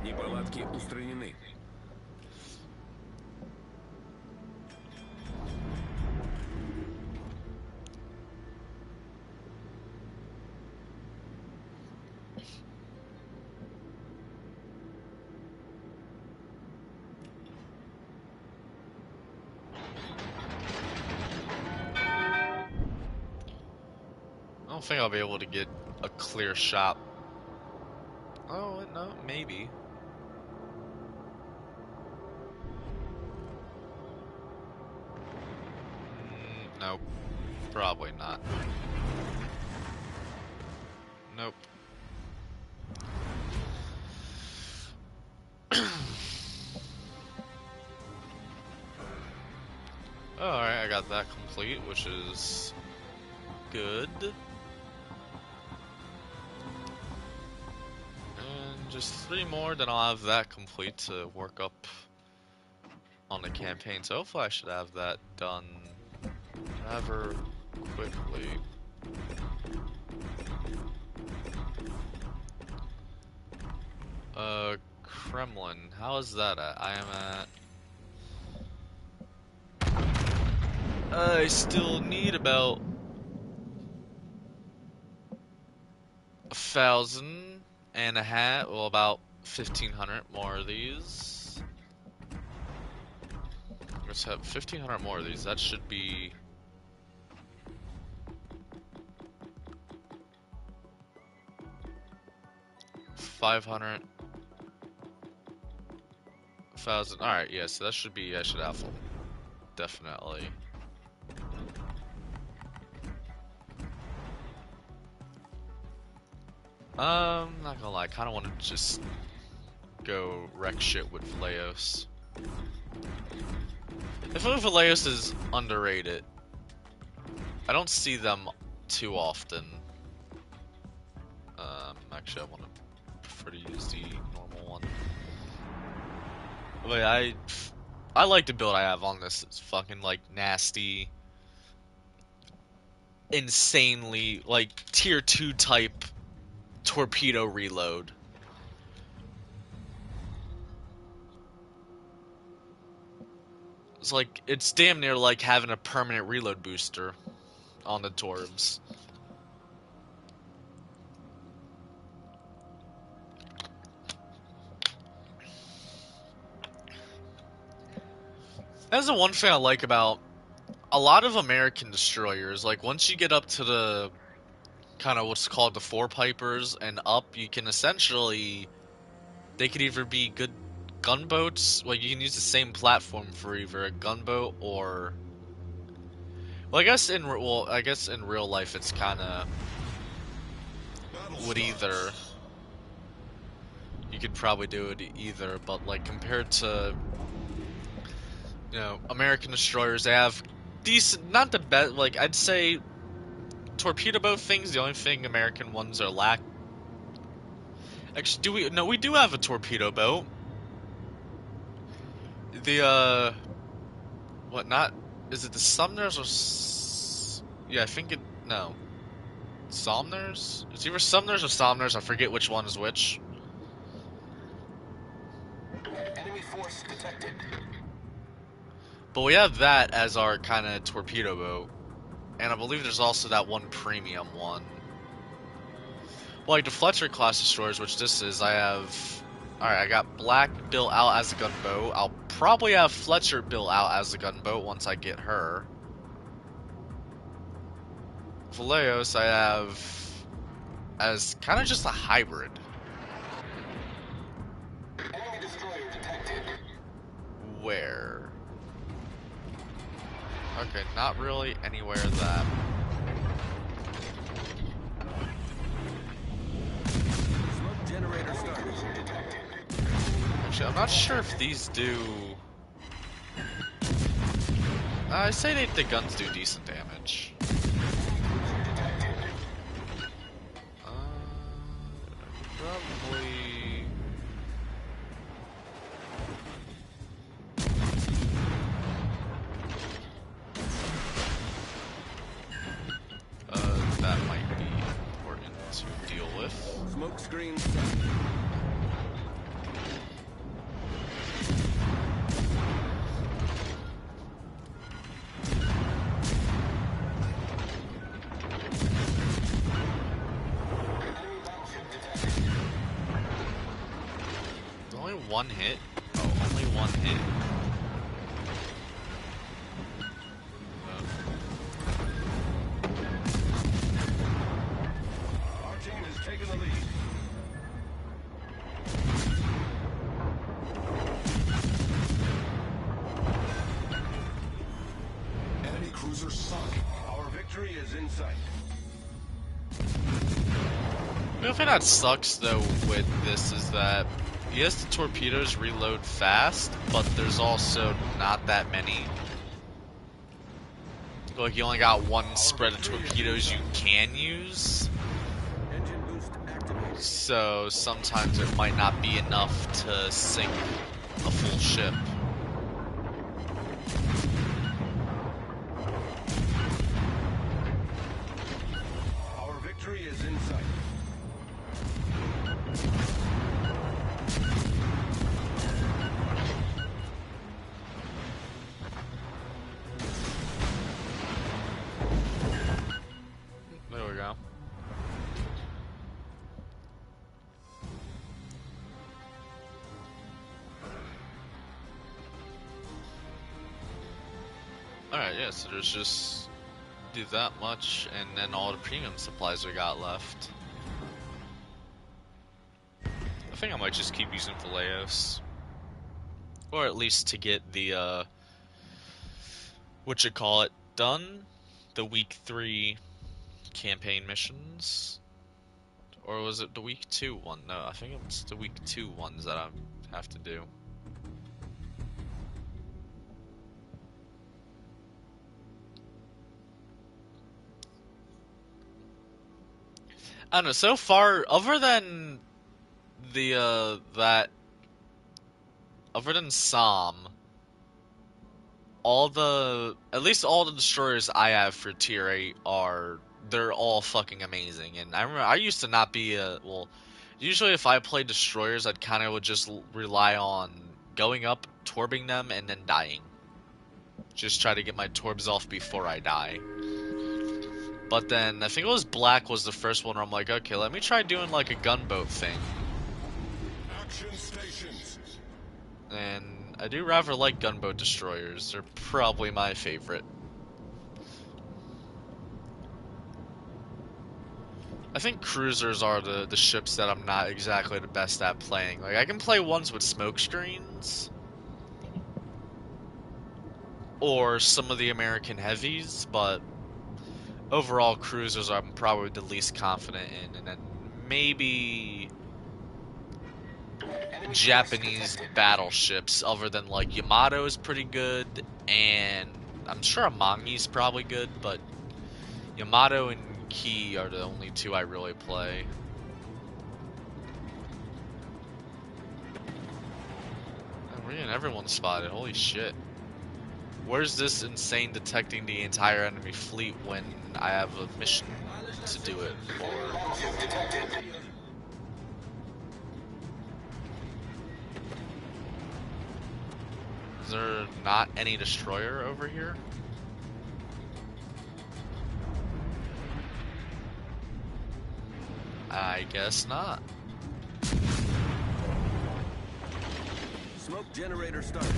Speaker 4: Неполадки устранены.
Speaker 1: I don't think I'll be able to get a clear shot. Oh, no, maybe. Nope. Probably not. Nope. Alright, I got that complete, which is good. And just 3 more, then I'll have that complete to work up on the campaign. So hopefully I should have that done rather quickly. Kremlin, how is that at? I am at... I still need about 1,500, well about 1,500 more of these. Let's have 1,500 more of these, that should be... $500, 1,000. Alright, yeah, so that should be, I should have them. Definitely. Not gonna lie, I kinda wanna just go wreck shit with Valeos. I feel like Valeos is underrated. I don't see them too often. Actually I wanna prefer to use the normal one. But I like the build I have on this. It's fucking like nasty, insanely like tier 2 type torpedo reload. It's like, it's damn near like having a permanent reload booster on the Torbs. That's the one thing I like about a lot of American destroyers. Like, once you get up to the kind of what's called the 4-pipers and up, you can essentially, they could either be good gunboats, like you can use the same platform for either a gunboat or, well, I guess in real life it's kind of would either, you could probably do it either, but like compared to, you know, American destroyers, they have decent, not the best, like I'd say torpedo boat things, the only thing American ones are lack. Actually, do we? No, we do have a torpedo boat. The, what, not, is it the Sumners or, yeah, I think it, no. Somners? It's either Sumners or Somners, I forget which one is which.
Speaker 2: Enemy force detected.
Speaker 1: But we have that as our kind of torpedo boat. And I believe there's also that one premium one. Well, like the Fletcher class destroyers, which this is, I have... Alright, I got Black built out as a gunboat. I'll probably have Fletcher built out as a gunboat once I get her. Valeos, I have as kind of just a hybrid.
Speaker 2: Enemy
Speaker 1: where? Okay, not really anywhere that.
Speaker 4: Smoke generator started.
Speaker 1: Actually, I'm not sure if these do. I say the guns do decent damage. Probably. That might be important to deal with.
Speaker 4: Smoke screen set.
Speaker 1: Only one hit? Oh, only one hit.
Speaker 3: Our team has taken the lead. Enemy cruiser sunk.
Speaker 2: Our victory is in sight.
Speaker 1: The only thing that sucks though with this is that yes, the torpedoes reload fast, but there's also not that many. Like you only got one spread of torpedoes you can use,
Speaker 4: Engine boost activated.
Speaker 1: so sometimes it might not be enough to sink a full ship.
Speaker 2: Our victory is in sight.
Speaker 1: There we go. Alright, yeah, so there's just do that much and then all the premium supplies we got left. I think I might just keep using Valeos. Or at least to get the done? The week 3 campaign missions. Or was it the week 2 one? No, I think it's the week 2 ones that I have to do. I don't know, so far, other than the, other than Som, at least all the destroyers I have for tier 8 they're all fucking amazing. And I remember, I used to not be usually if I played destroyers, I'd kind of would just rely on going up, torbing them, and then dying. Just try to get my torbs off before I die. But then, I think it was Black was the first one where I'm like, okay, let me try doing like a gunboat thing.
Speaker 3: Action stations.
Speaker 1: And I do rather like gunboat destroyers. They're probably my favorite. I think cruisers are the ships that I'm not exactly the best at playing. Like, I can play ones with smoke screens. Or some of the American heavies, but overall cruisers I'm probably the least confident in. And then maybe Japanese battleships, other than like Yamato is pretty good, and I'm sure Amangi's probably good, but Yamato and Key are the only two I really play. And we're getting everyone spotted, holy shit. Where's this insane detecting the entire enemy fleet when I have a mission to do it for? Is there not any destroyer over here? I guess not.
Speaker 4: Smoke generator started.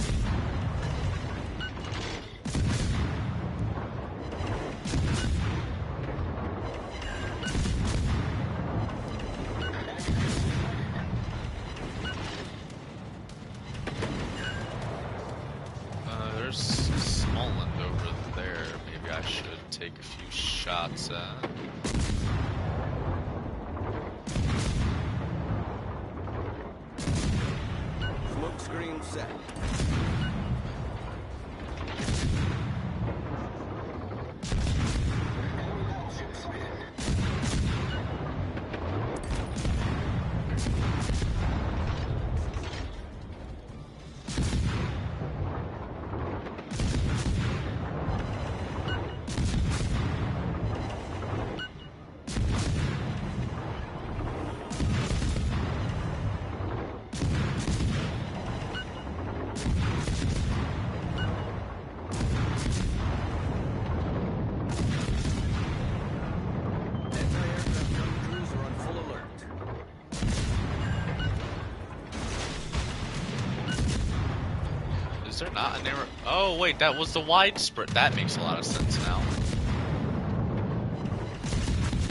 Speaker 4: set. Anti-aircraft gun crews are on full alert.
Speaker 1: Is there not a narrow? Oh wait, that was the wide spread. That makes a lot of sense now.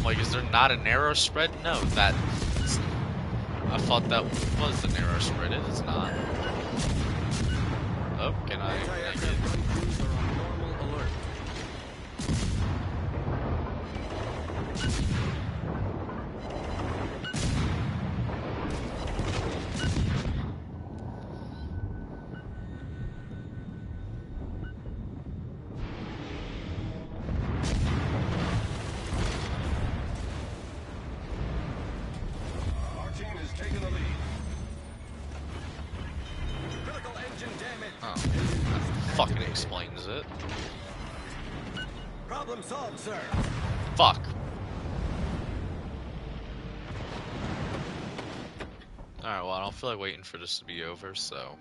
Speaker 1: Like, is there not a narrow spread? No, that. I thought that was the narrow spread. It is not. Oh, can I
Speaker 4: Anti-aircraft
Speaker 1: get?
Speaker 4: gun crews are on normal alert.
Speaker 2: Our team has taken the lead.
Speaker 4: Critical engine damage.
Speaker 1: Oh, that fucking explains it.
Speaker 4: Problem solved, sir.
Speaker 1: Fuck. Alright, well, I don't feel like waiting for this to be over, so.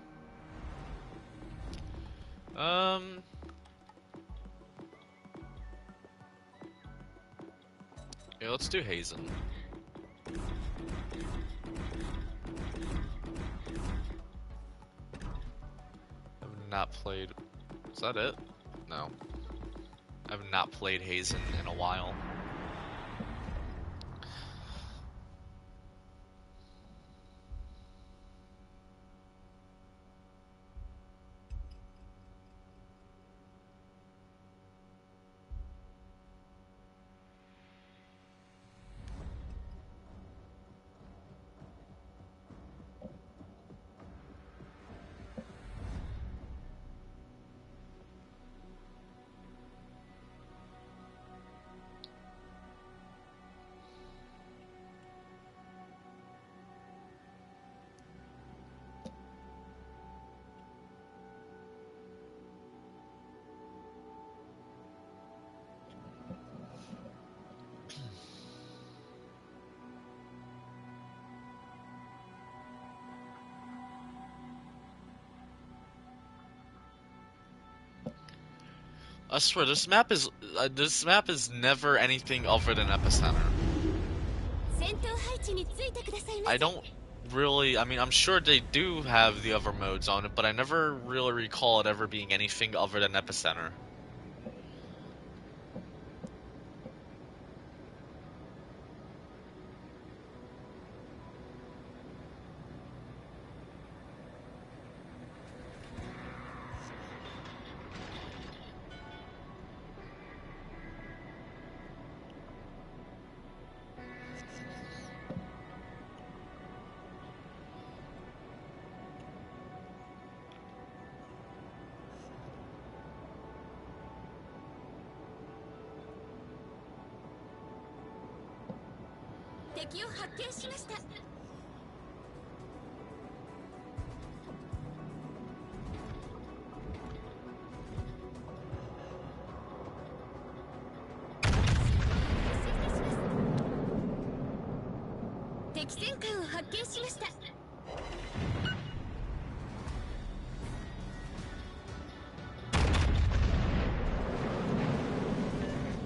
Speaker 1: Yeah, let's do Hazen. I've not played. Is that it? No. I've not played Hazen in a while. I swear, this map is never anything other than Epicenter. I don't really. I mean, I'm sure they do have the other modes on it, but I never really recall it ever being anything other than Epicenter.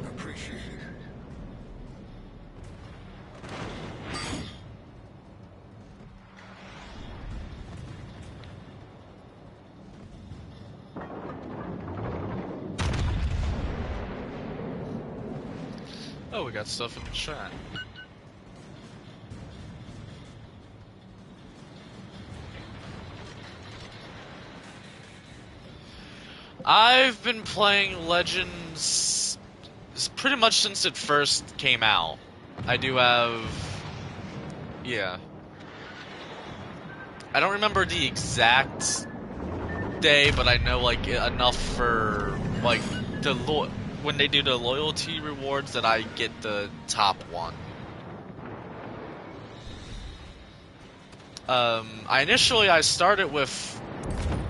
Speaker 3: Appreciate it.
Speaker 1: Oh, we got stuff in the chat. I've been playing Legends pretty much since it first came out. I do have... yeah. I don't remember the exact day, but I know like enough for like when they do the loyalty rewards that I get the top one. I started with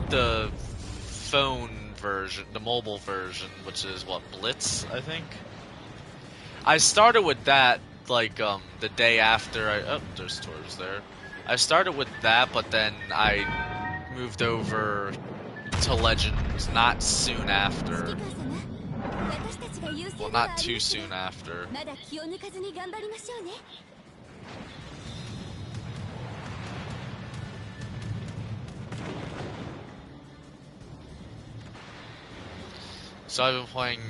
Speaker 1: the phone version, the mobile version, which is what, Blitz, I think. I started with that like the day after there's tours there. I started with that, but then I moved over to Legends not soon after. Well, not too soon after. So I've been playing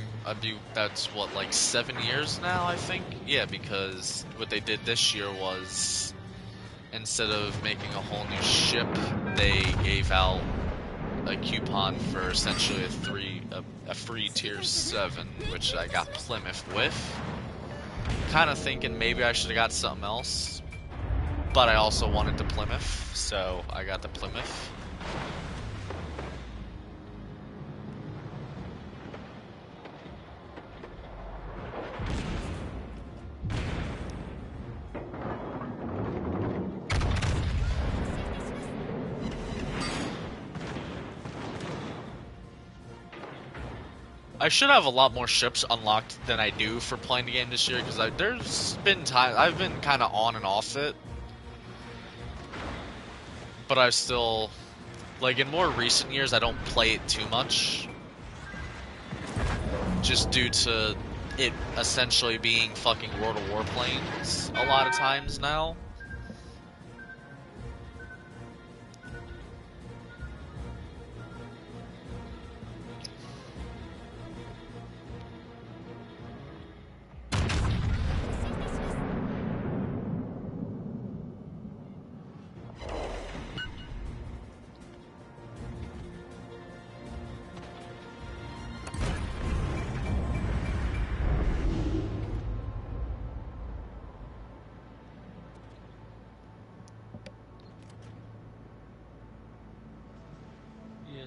Speaker 1: that's what, like 7 years now, I think? Yeah, because what they did this year was, instead of making a whole new ship, they gave out a coupon for essentially a free tier 7, which I got Plymouth with. Kind of thinking maybe I should have got something else, but I also wanted the Plymouth, so I got the Plymouth. I should have a lot more ships unlocked than I do for playing the game this year, because there's been time I've been kind of on and off it, but I still, like, in more recent years I don't play it too much, just due to it essentially being fucking World of Warplanes a lot of times now.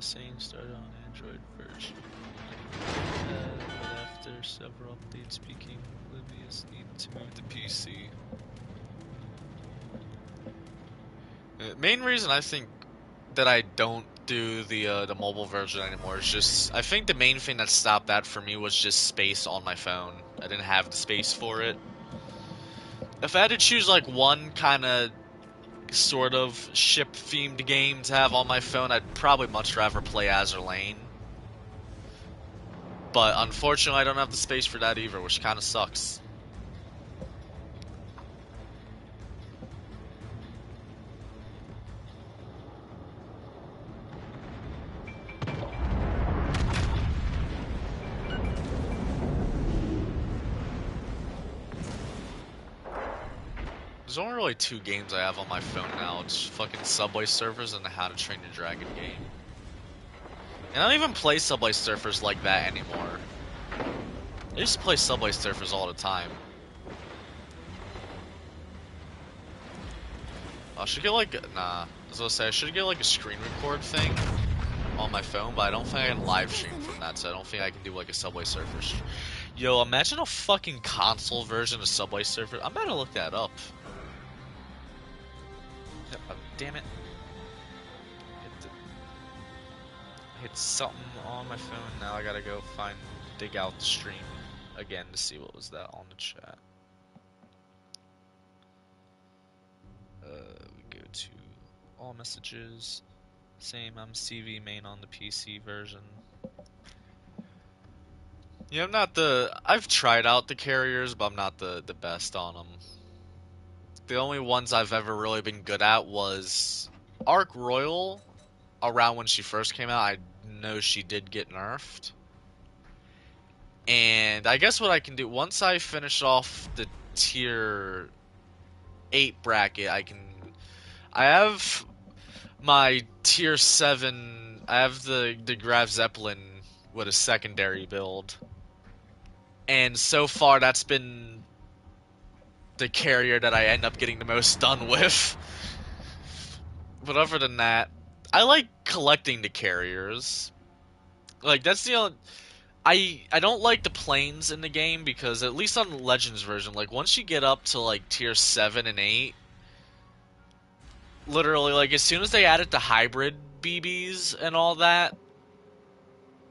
Speaker 1: Saying started on Android version, but after several updates became oblivious need to move to PC. The main reason I think that I don't do the mobile version anymore is just, I think the main thing that stopped that for me was just space on my phone. I didn't have the space for it. If I had to choose like one kind of sort of ship themed game to have on my phone, I'd probably much rather play Azur Lane. But unfortunately I don't have the space for that either, which kind of sucks. There's only really 2 games I have on my phone now. It's fucking Subway Surfers and the How to Train Your Dragon game. And I don't even play Subway Surfers like that anymore. I used to play Subway Surfers all the time. I should get like, nah. I was gonna say, I should get like a screen record thing on my phone, but I don't think I can live stream from that, so I don't think I can do like a Subway Surfers. Yo, imagine a fucking console version of Subway Surfers. I'm about to look that up. Oh, damn it. Hit something on my phone. Now I gotta go dig out the stream again to see what was that on the chat. We go to all messages. Same, I'm CV main on the PC version. Yeah, I've tried out the carriers, but I'm not the best on them. The only ones I've ever really been good at was Ark Royal. Around when she first came out, I know she did get nerfed. And I guess what I can do, once I finish off the tier 8 bracket, I have my tier 7, I have the Graf Zeppelin with a secondary build. And so far that's been the carrier that I end up getting the most done with. But other than that, I like collecting the carriers. Like that's the only. I don't like the planes in the game because at least on the Legends version, like once you get up to like tier 7 and 8, literally like as soon as they added the hybrid BBs and all that,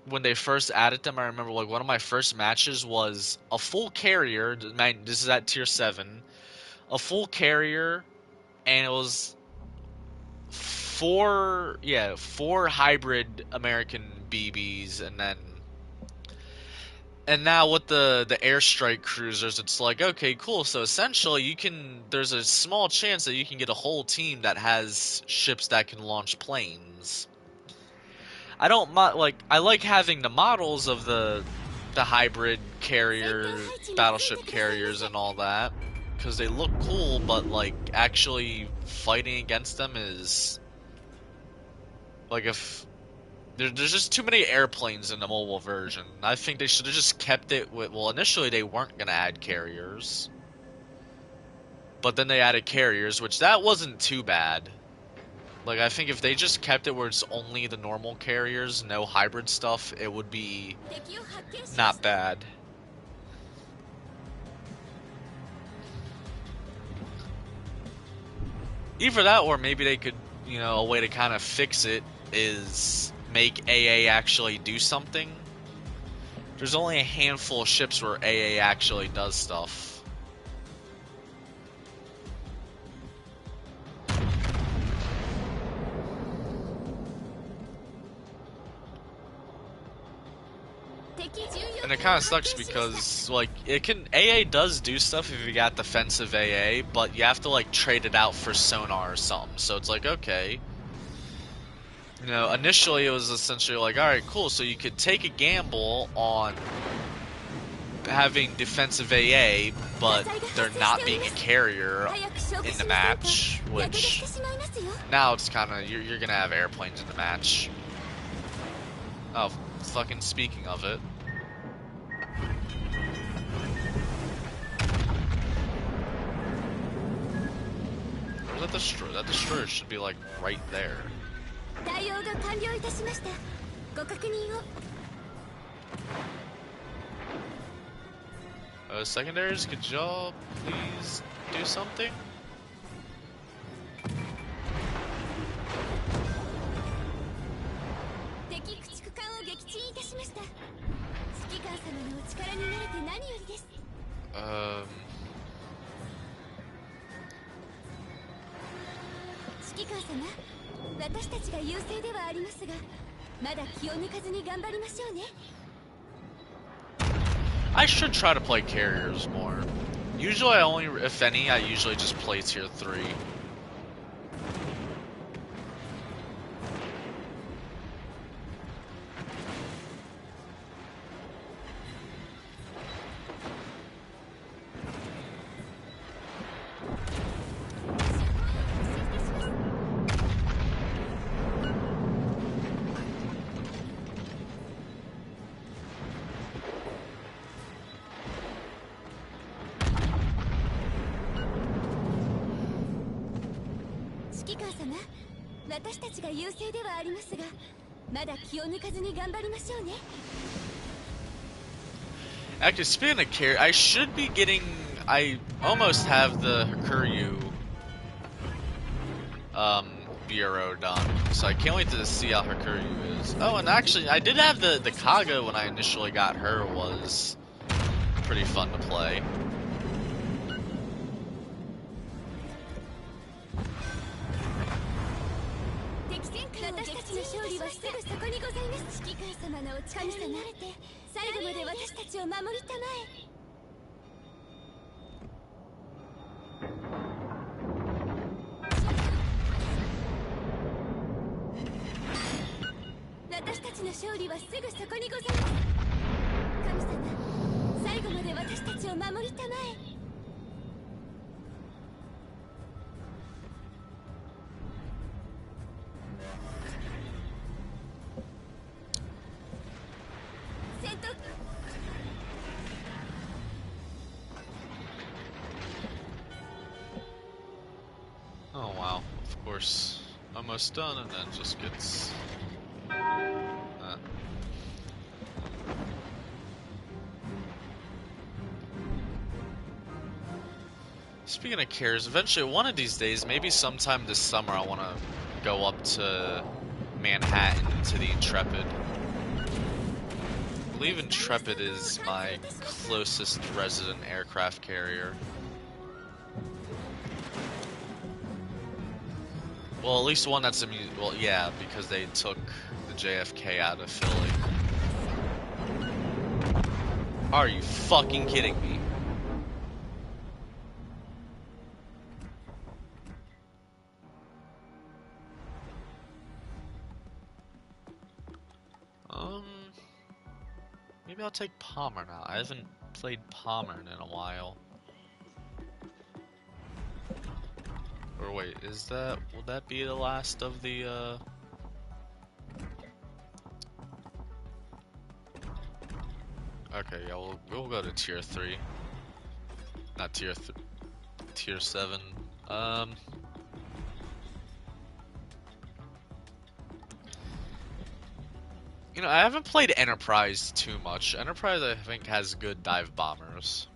Speaker 1: when they first added them, I remember like one of my first matches was a full carrier. Man, this is at tier 7, a full carrier, and it was four hybrid American BBs, and now with the airstrike cruisers, it's like, okay, cool. So essentially, there's a small chance that you can get a whole team that has ships that can launch planes. I don't I like having the models of the hybrid carrier, battleship carriers, and all that because they look cool, but like actually fighting against them is like if there's just too many airplanes in the mobile version. I think they should have just kept it with. Well, initially they weren't gonna add carriers, but then they added carriers, which that wasn't too bad. Like I think if they just kept it where it's only the normal carriers, no hybrid stuff, it would be not bad. Either that, or maybe they could, a way to kind of fix it is make AA actually do something. There's only a handful of ships where AA actually does stuff. And it kind of sucks because, like, AA does do stuff if you got defensive AA, but you have to, like, trade it out for sonar or something. So it's like, okay. Initially it was essentially like, alright, cool, so you could take a gamble on having defensive AA, but there not being a carrier in the match, which now it's kind of, you're gonna have airplanes in the match. Oh, fucking speaking of it. That destroyer should be like right there. Secondaries, good job. Please do something. I should try to play carriers more. Usually if any, I usually just play tier 3. Actually, speaking of carrier, I should be getting. I almost have the Hakuryu bureau done, so I can't wait to see how Hakuryu is. Oh, and actually, I did have the Kaga when I initially got her. Was pretty fun to play. Oh wow, of course. almost done, and then just gets. Speaking of carriers, eventually one of these days, maybe sometime this summer, I want to go up to Manhattan to the Intrepid. I believe Intrepid is my closest resident aircraft carrier. Well, at least one that's immune. Well, yeah, because they took the JFK out of Philly. Are you fucking kidding me? Maybe I'll take Palmer now. I haven't played Palmer in a while. Or wait, will that be the last of the, Okay, yeah, we'll go to tier 3. Not tier 7. You know, I haven't played Enterprise too much. Enterprise, I think, has good dive bombers.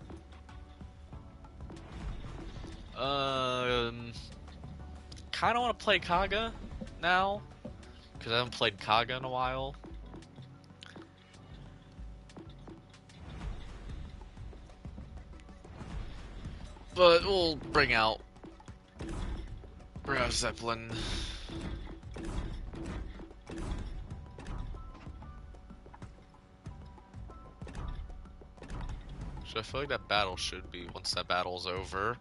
Speaker 1: Kind of want to play Kaga now, because I haven't played Kaga in a while. But we'll bring out Zeppelin. So I feel like that battle should be, once that battle's over.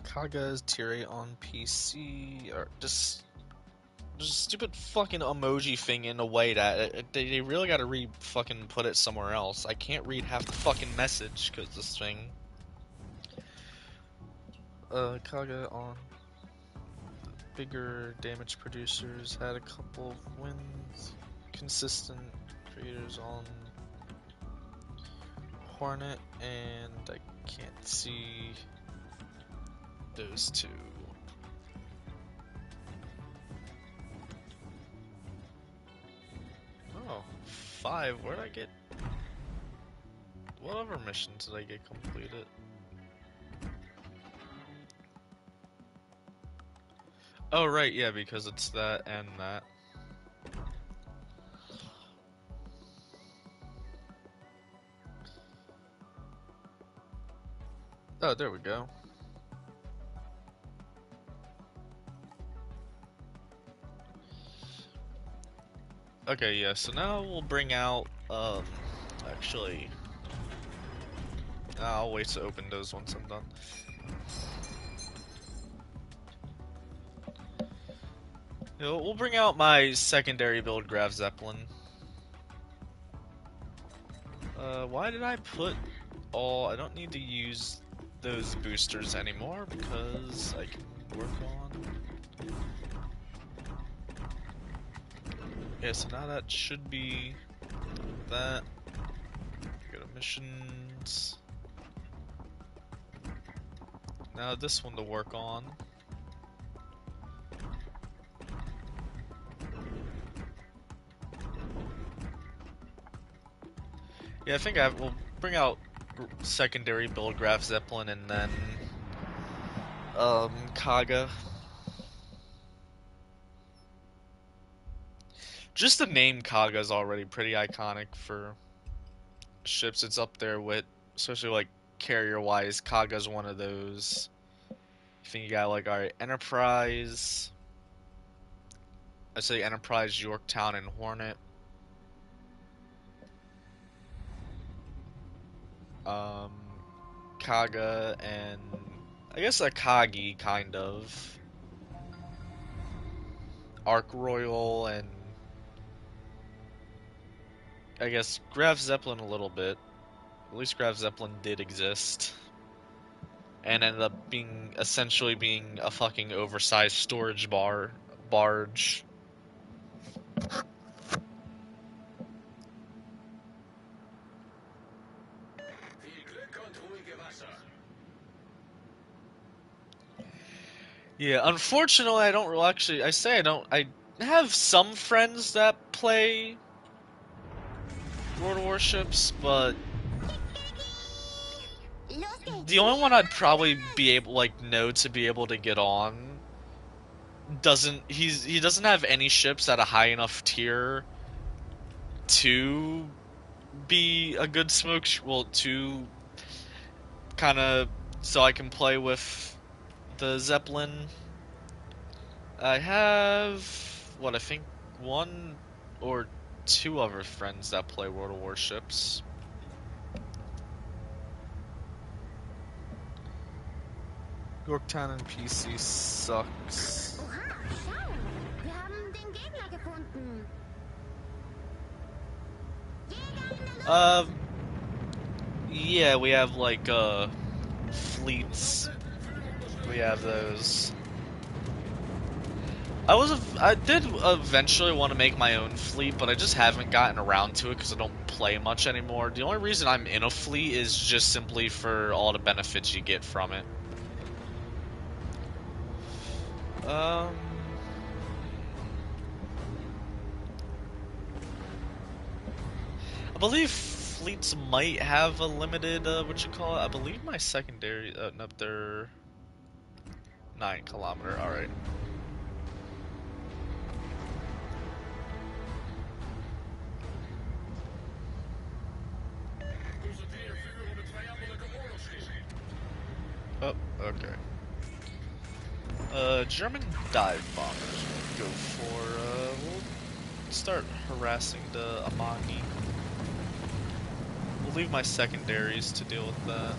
Speaker 1: Kaga's tier 8 on PC, or just stupid fucking emoji thing in a way that they really gotta fucking put it somewhere else. I can't read half the fucking message because this thing. Kaga on bigger damage producers had a couple of wins. Consistent creators on Hornet, and I can't see those two. Oh, 5. Where'd I get? What other missions did I get completed? Oh, right, yeah, because it's that and that. Oh, there we go. Okay, yeah, so now we'll bring out, actually, I'll wait to open those once I'm done. You know, we'll bring out my secondary build Grav Zeppelin. Why did I put all... I don't need to use those boosters anymore because I can work on... Yeah, so now that should be that. Go to missions. Now this one to work on. Yeah, I think we'll bring out secondary build Graf Zeppelin and then Kaga. Just the name Kaga is already pretty iconic for ships. It's up there with, especially like carrier-wise, Kaga's one of those. I think you got like, alright, Enterprise. I say Enterprise, Yorktown, and Hornet. um, Kaga, and I guess Akagi, kind of. Ark Royal, and I guess Graf Zeppelin a little bit. At least Graf Zeppelin did exist. And ended up being essentially being a fucking oversized storage barge.
Speaker 2: Viel Glück und ruhige Wasser.
Speaker 1: Yeah, unfortunately, I don't really actually. I say I don't. I have some friends that play World of Warships, but the only one I'd probably be able, like, know to be able to get on he doesn't have any ships at a high enough tier to be a good well, to kind of so I can play with the Zeppelin. I have what I think one or two other friends that play World of Warships. Yorktown and PC sucks.
Speaker 5: Oha, schau! Wir haben den Gegner gefunden. Jäger in der Luft!
Speaker 1: Yeah, we have like fleets. We have those. I did eventually want to make my own fleet, but I just haven't gotten around to it because I don't play much anymore. The only reason I'm in a fleet is just simply for all the benefits you get from it. I believe fleets might have a limited, what you call it? I believe my secondary, no, they're 9 kilometer, alright. Oh, okay. German dive bombers. Go for, we'll start harassing the Amagi. We'll leave my secondaries to deal with that.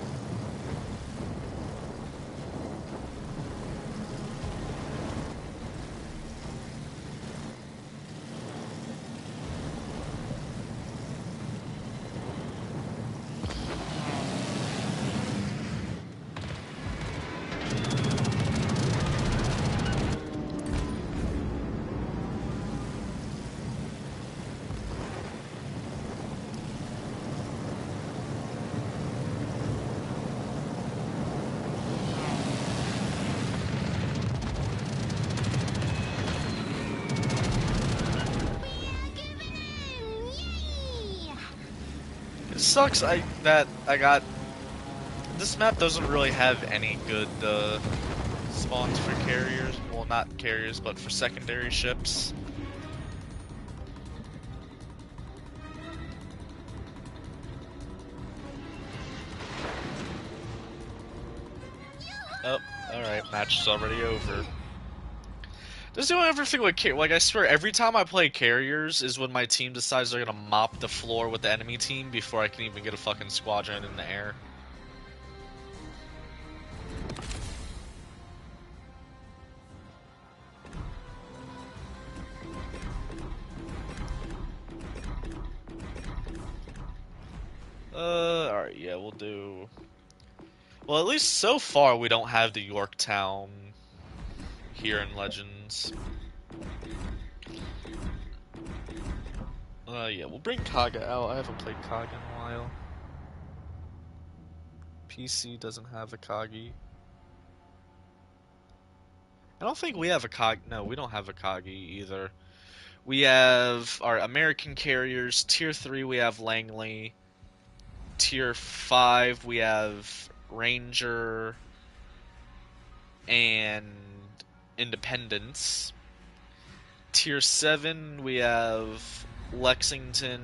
Speaker 1: It sucks that I got... This map doesn't really have any good spawns for carriers. Well, not carriers, but for secondary ships. Oh, alright, match is already over. This is the only ever thing with like, I swear, every time I play carriers is when my team decides they're gonna mop the floor with the enemy team before I can even get a fucking squadron in the air. Alright, yeah, we'll do... Well, at least so far we don't have the Yorktown here in Legends. Yeah, we'll bring Kaga out. I haven't played Kaga in a while. PC doesn't have a Kagi. I don't think we have a Kagi. No, we don't have a Kagi either. We have our American carriers. Tier 3, we have Langley. Tier 5, we have Ranger and Independence. Tier 7, we have Lexington,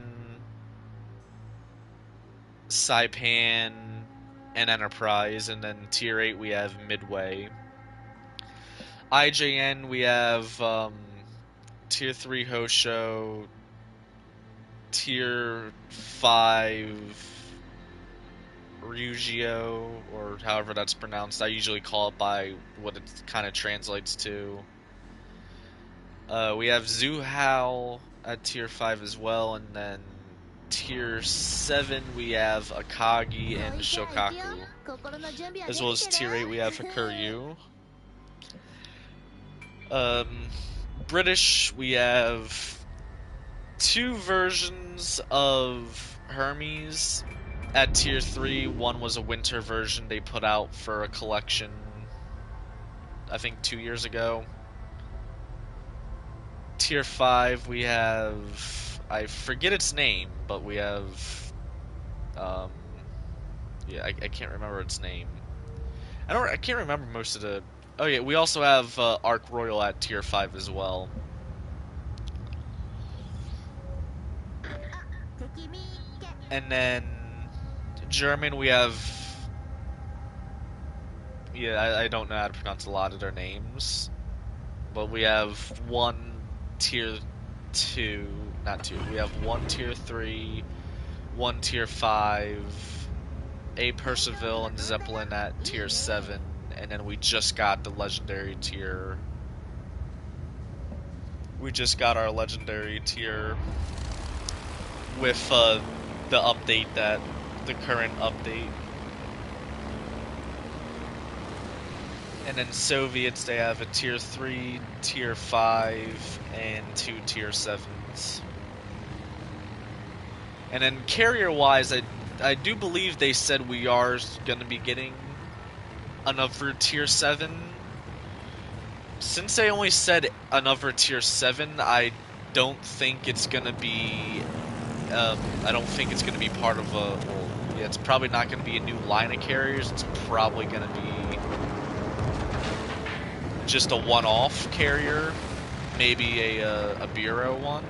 Speaker 1: Saipan, and Enterprise. And then Tier 8, we have Midway. IJN, we have Tier 3 Hosho, Tier 5 Ryugio, or however that's pronounced. I usually call it by what it kind of translates to. We have Zuhao at tier 5 as well, and then tier 7 we have Akagi and Shokaku. As well as tier 8 we have Hakuryu. British, we have 2 versions of Hermes at tier 3. One was a winter version they put out for a collection, I think 2 years ago. Tier 5 we have, I forget its name, but we have, yeah, I can't remember its name. I can't remember most of the, oh yeah, we also have Arc Royal at tier 5 as well. And then German, we have, yeah, I don't know how to pronounce a lot of their names, but we have one tier 2, not 2, we have one tier 3, one tier 5, a Percival and Zeppelin at tier 7, and then we just got the legendary tier. We just got our legendary tier with the update, that the current update. And then Soviets, they have a tier 3, tier 5, and 2 tier 7s. And then carrier-wise, I do believe they said we are going to be getting another tier 7. Since they only said another tier 7, I don't think it's going to be... I don't think it's going to be part of a... Well, yeah, it's probably not going to be a new line of carriers. It's probably going to be just a one-off carrier. Maybe a bureau one.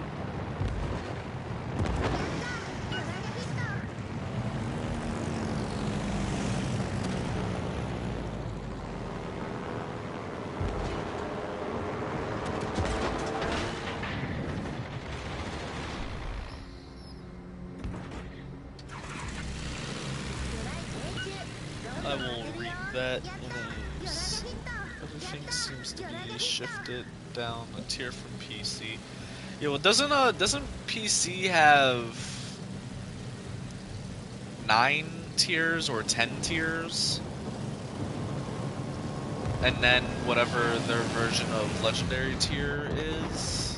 Speaker 1: I will read that in a... Everything seems to be shifted down a tier from PC. Yeah, well, doesn't PC have 9 tiers or 10 tiers? And then whatever their version of legendary tier is?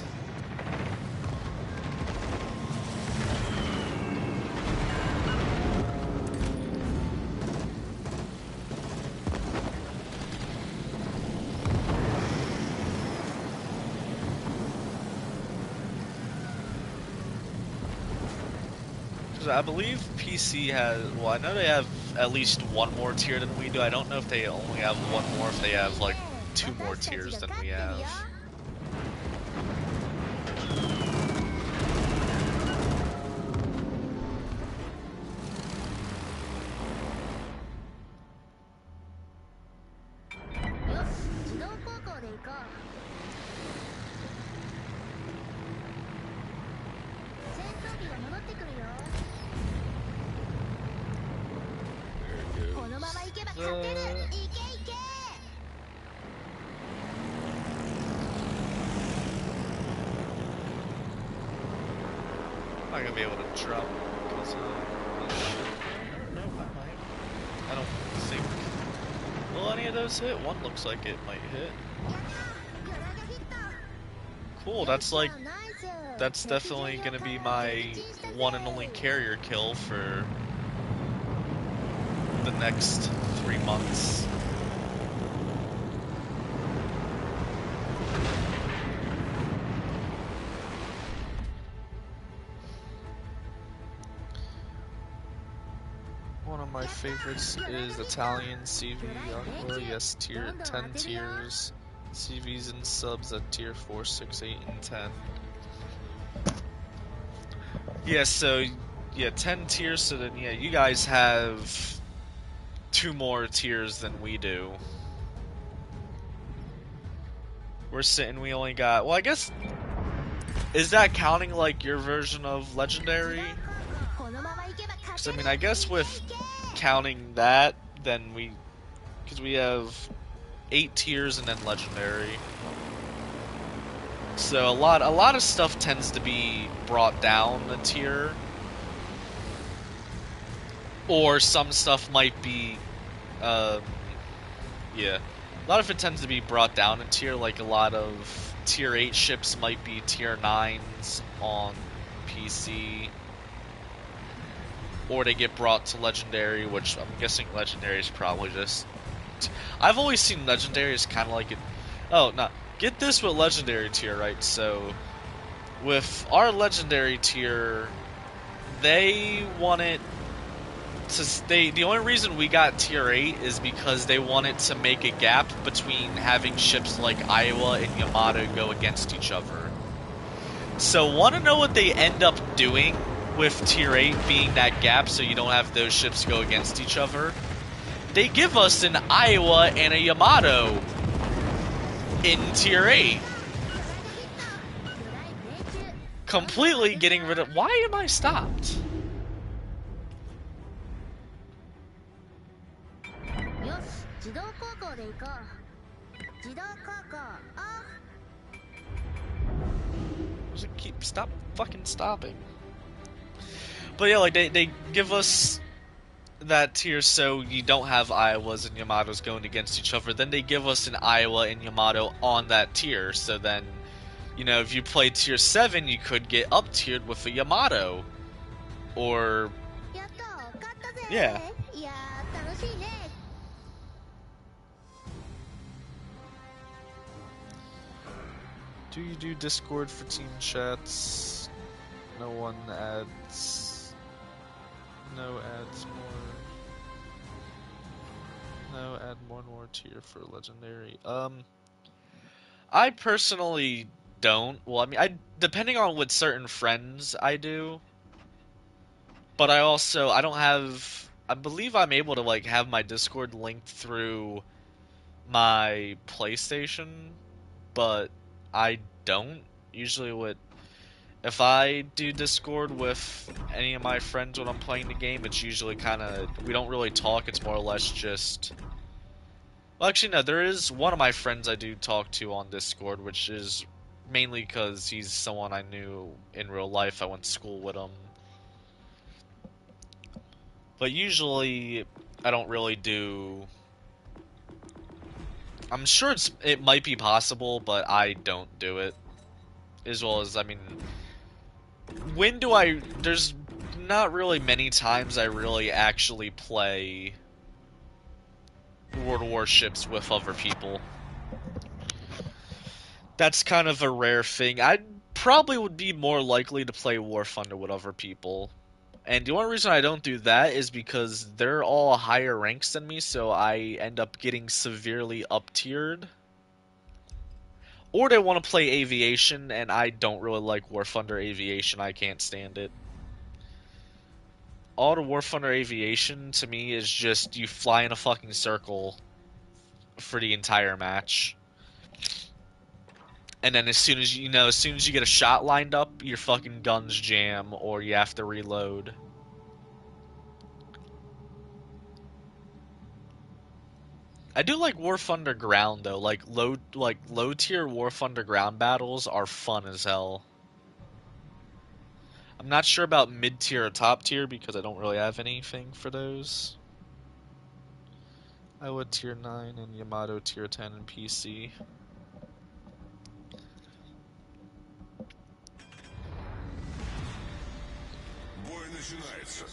Speaker 1: I believe PC has, well, I know they have at least one more tier than we do. I don't know if they only have one more, if they have like 2 more tiers than we have. I'm not gonna be able to drop because of this shit. I don't know, I might. I don't think. Will any of those hit? One looks like it might hit. Cool, that's like, that's definitely gonna be my one and only carrier kill for the next 3 months. One of my favorites is Italian CV Aqua. Yes, tier 10 tiers. CVs and subs at tier 4, 6, 8, and 10. Yeah, so yeah, 10 tiers. So then yeah, you guys have 2 more tiers than we do. We're sitting. We only got. Well, I guess. Is that counting like your version of legendary? 'Cause, I mean, I guess with counting that, then because we have 8 tiers and then legendary. So a lot of stuff tends to be brought down a tier, or some stuff might be, yeah, a lot of it tends to be brought down a tier. Like a lot of tier 8 ships might be tier 9s on PC, or they get brought to legendary, which I'm guessing legendary is probably just. I've always seen legendary as kind of like it. Oh no. Get this with legendary tier, right? So, with our legendary tier, they wanted to. The only reason we got tier 8 is because they wanted to make a gap between having ships like Iowa and Yamato go against each other. So, want to know what they end up doing with tier 8 being that gap, so you don't have those ships go against each other? They give us an Iowa and a Yamato in tier 8. Completely getting rid of. Why am I stopped?
Speaker 5: よし、自動航行で行こう。自動航行オフ。
Speaker 1: Does it keep fucking stopping? But yeah, like they give us that tier so you don't have Iowas and Yamatos going against each other. Then they give us an Iowa and Yamato on that tier, so then, you know, if you play tier 7, you could get up tiered with a Yamato. Or
Speaker 5: やっと勝ったぜ。
Speaker 1: Yeah.
Speaker 5: いやー楽しいね。
Speaker 1: do you do Discord for team chats? No one adds. No adds more. No, add one more tier for legendary. I personally don't. Well, I mean, depending on what certain friends I do. But I don't have. I believe I'm able to like have my Discord linked through my PlayStation, but I don't. Usually, if I do Discord with any of my friends when I'm playing the game, it's usually kind of, we don't really talk. It's more or less just. Well, actually, no. There is one of my friends I do talk to on Discord, which is mainly because he's someone I knew in real life. I went to school with him. But usually, I don't really do. I'm sure it might be possible, but I don't do it. As well as, I mean, there's not really many times I really actually play World of Warships with other people. That's kind of a rare thing. I probably would be more likely to play War Thunder with other people. And the only reason I don't do that is because they're all higher ranks than me, so I end up getting severely up-tiered. Or they want to play Aviation, and I don't really like War Thunder Aviation. I can't stand it. All the War Thunder Aviation, to me, is just you fly in a fucking circle for the entire match. And then as soon as you get a shot lined up, your fucking guns jam, or you have to reload. I do like War Thunder Ground though. Like low tier War Thunder Ground battles are fun as hell. I'm not sure about mid tier or top tier because I don't really have anything for those. I would tier 9 and Yamato tier 10 in PC.
Speaker 3: Бой начинается.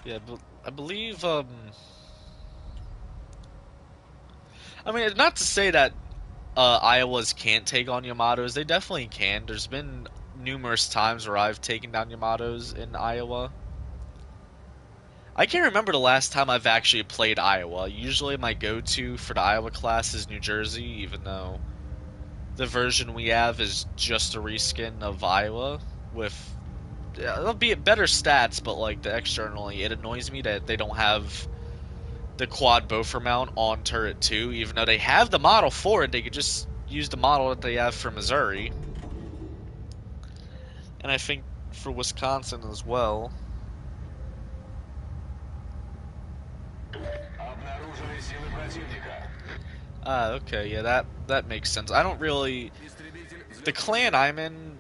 Speaker 1: Yeah, but I believe, I mean, not to say that Iowas can't take on Yamatos. They definitely can. There's been numerous times where I've taken down Yamatos in Iowa. I can't remember the last time I've actually played Iowa. Usually my go-to for the Iowa class is New Jersey, even though the version we have is just a reskin of Iowa with, it'll be better stats, but like the externally, it annoys me that they don't have the quad Boffer mount on turret 2, even though they have the model for it. They could just use the model that they have for Missouri. And I think for Wisconsin as well. Okay, yeah, that makes sense. I don't really
Speaker 4: Истребитель
Speaker 1: the
Speaker 4: взлет.
Speaker 1: clan I'm in.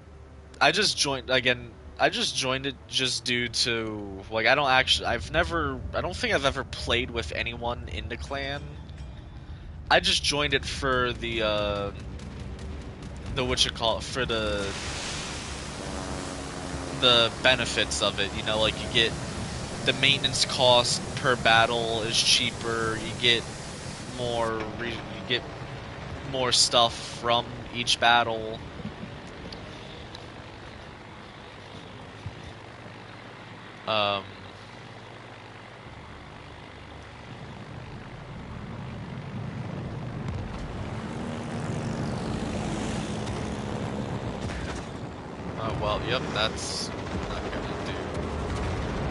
Speaker 1: I just joined again. I just joined it just due to like I don't actually. I don't think I've ever played with anyone in the clan. I just joined it for the what you call it for the benefits of it. You know, like you get the maintenance cost per battle is cheaper. You get more stuff from each battle. Um, well, yep, that's not gonna do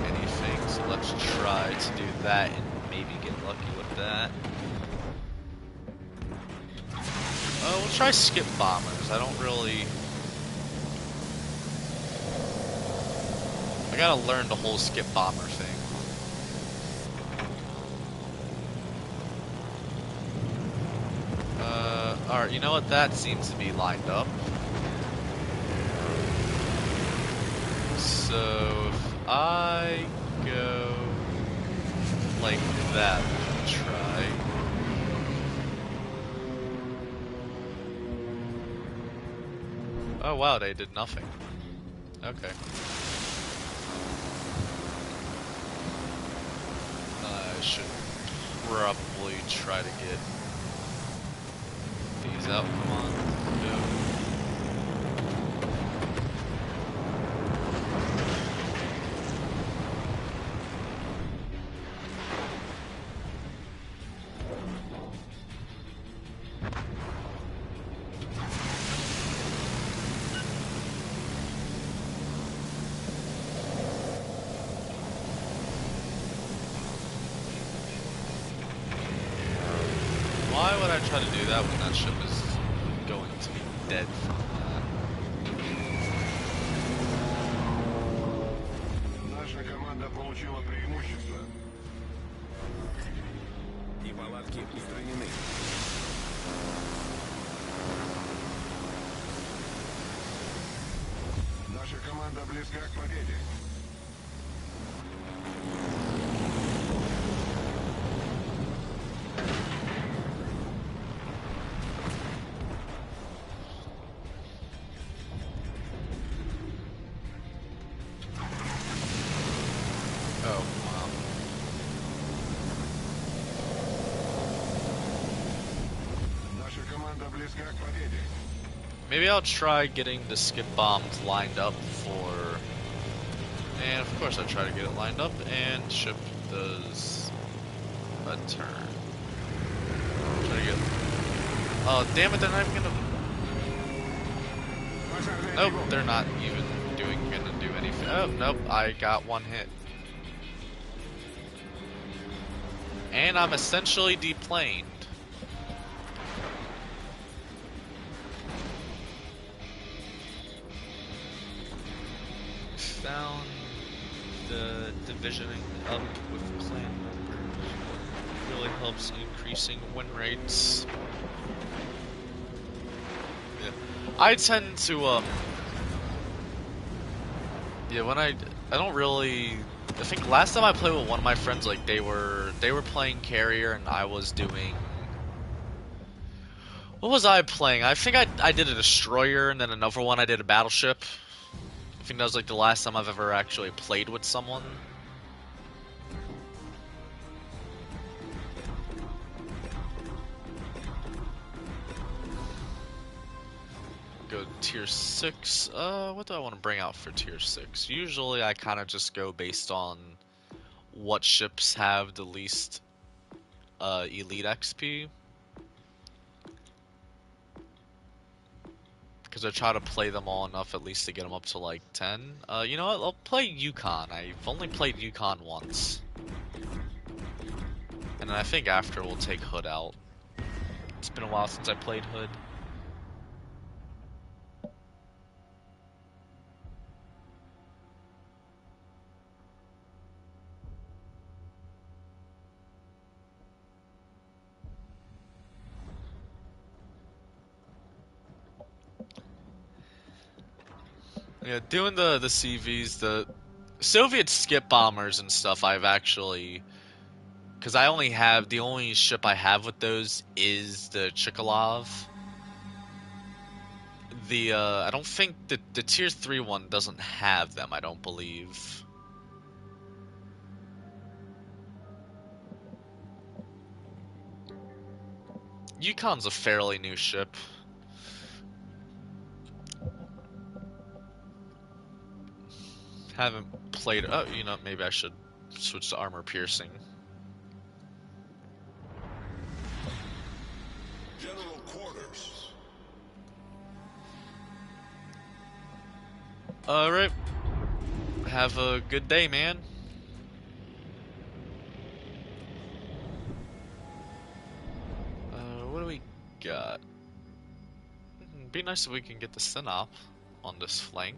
Speaker 1: anything. So let's try to do that and maybe get lucky with that. We'll try skip bombers. I don't really. I gotta learn the whole skip bomber thing. Alright, you know what? That seems to be lined up. So if I go like that, try. Oh wow, they did nothing. Okay. I should probably try to get these out. Come on. Go. Why would I try to do that when that ship is going to be dead from that?
Speaker 3: Наша команда получила преимущество.
Speaker 4: Неполадки устранены.
Speaker 3: Наша команда близка к победе.
Speaker 1: Oh, wow.
Speaker 3: Наша команда близка к победе.
Speaker 1: Maybe I'll try getting the skip bombs lined up for... And of course I try to get it lined up, and ship does a turn. Try to get... Oh, damn it, they're not even gonna... Nope, they're not even gonna do anything. Oh, nope, I got one hit. And I'm essentially deplaned. Found the divisioning up with clan members really helps increasing win rates. Yeah. I tend to yeah, I don't really I think last time I played with one of my friends, like they were playing carrier and I was doing what was I playing? I think I did a destroyer and then another one I did a battleship. I think that was like the last time I've ever actually played with someone. Go tier 6. What do I want to bring out for tier 6? Usually I kind of just go based on what ships have the least elite XP. Because I try to play them all enough at least to get them up to like 10. You know what? I'll play Yukon. I've only played Yukon once. And then I think after we'll take Hood out. It's been a while since I played Hood. Yeah, doing the CVs, the Soviet skip bombers and stuff. I've actually, because I only have the only ship I have with those is the Chikhalov. The I don't think the tier 3 one doesn't have them. I don't believe. Yukon's a fairly new ship. Haven't played. Oh, you know, maybe I should switch to armor piercing.
Speaker 3: General quarters.
Speaker 1: All right. Have a good day, man. What do we got? Be nice if we can get the Synop on this flank.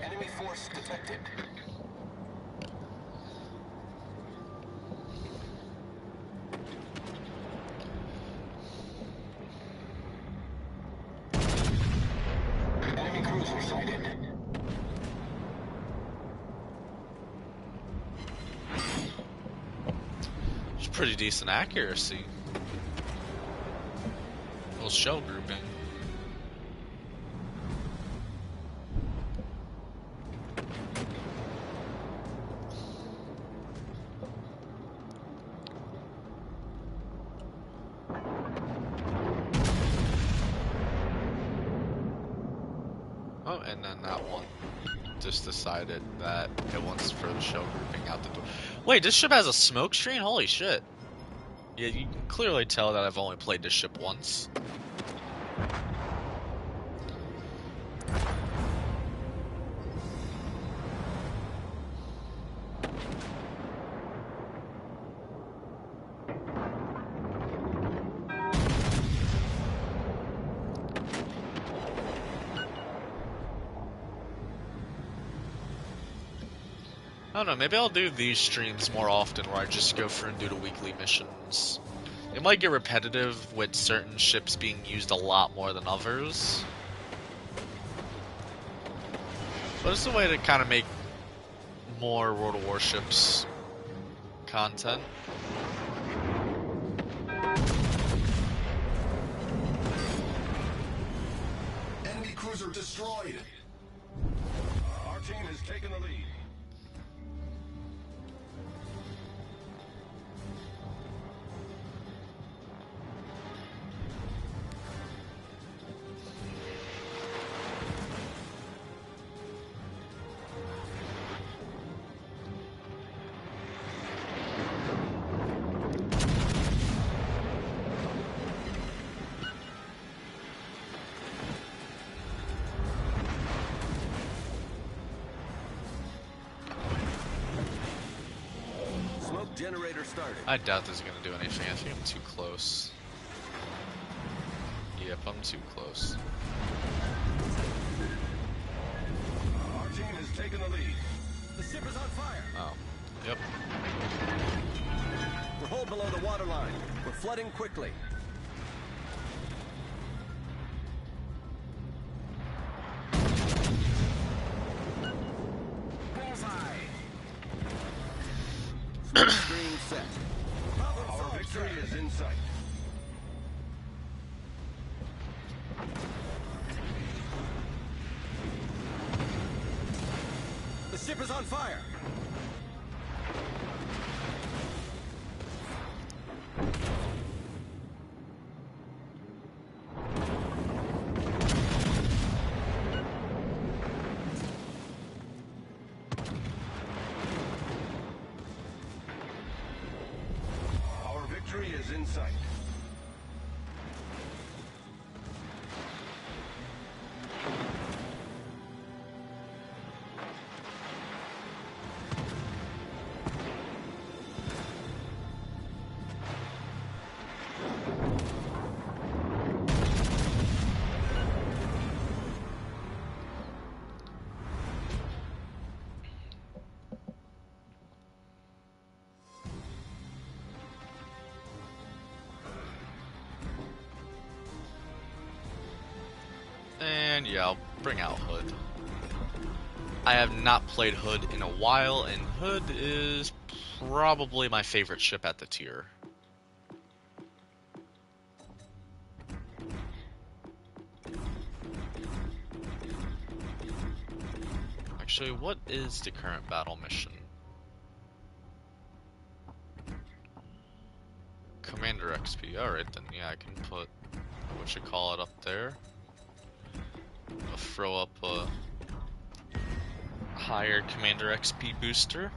Speaker 2: Enemy force detected. Enemy cruiser sighted.
Speaker 1: It's pretty decent accuracy. Little shell grouping. Oh, and then that one just decided that it wants for the shell grouping out the door. Wait, this ship has a smoke screen? Holy shit. Yeah, you can clearly tell that I've only played this ship once. I don't know, maybe I'll do these streams more often where I just go through and do the weekly missions. It might get repetitive with certain ships being used a lot more than others. But it's a way to kind of make more World of Warships content.
Speaker 3: Enemy cruiser destroyed.
Speaker 2: Our team has taken the lead.
Speaker 4: Smoke generator started.
Speaker 1: I doubt this is going to do anything. I think I'm too close. Yep, I'm too close.
Speaker 2: Our team has taken the lead.
Speaker 4: The ship is on fire.
Speaker 1: Oh. Yep.
Speaker 4: We're hold below the waterline. We're flooding quickly.
Speaker 2: Bullseye.
Speaker 4: Smoke screen set.
Speaker 2: Our victory is in sight.
Speaker 4: The ship is on fire.
Speaker 2: Our victory is in sight.
Speaker 1: And yeah, I'll bring out Hood. I have not played Hood in a while, and Hood is probably my favorite ship at the tier. Actually, what is the current battle mission? Commander XP. Alright then, yeah, I can put what you call it up there. I'll throw up a higher Commander XP booster.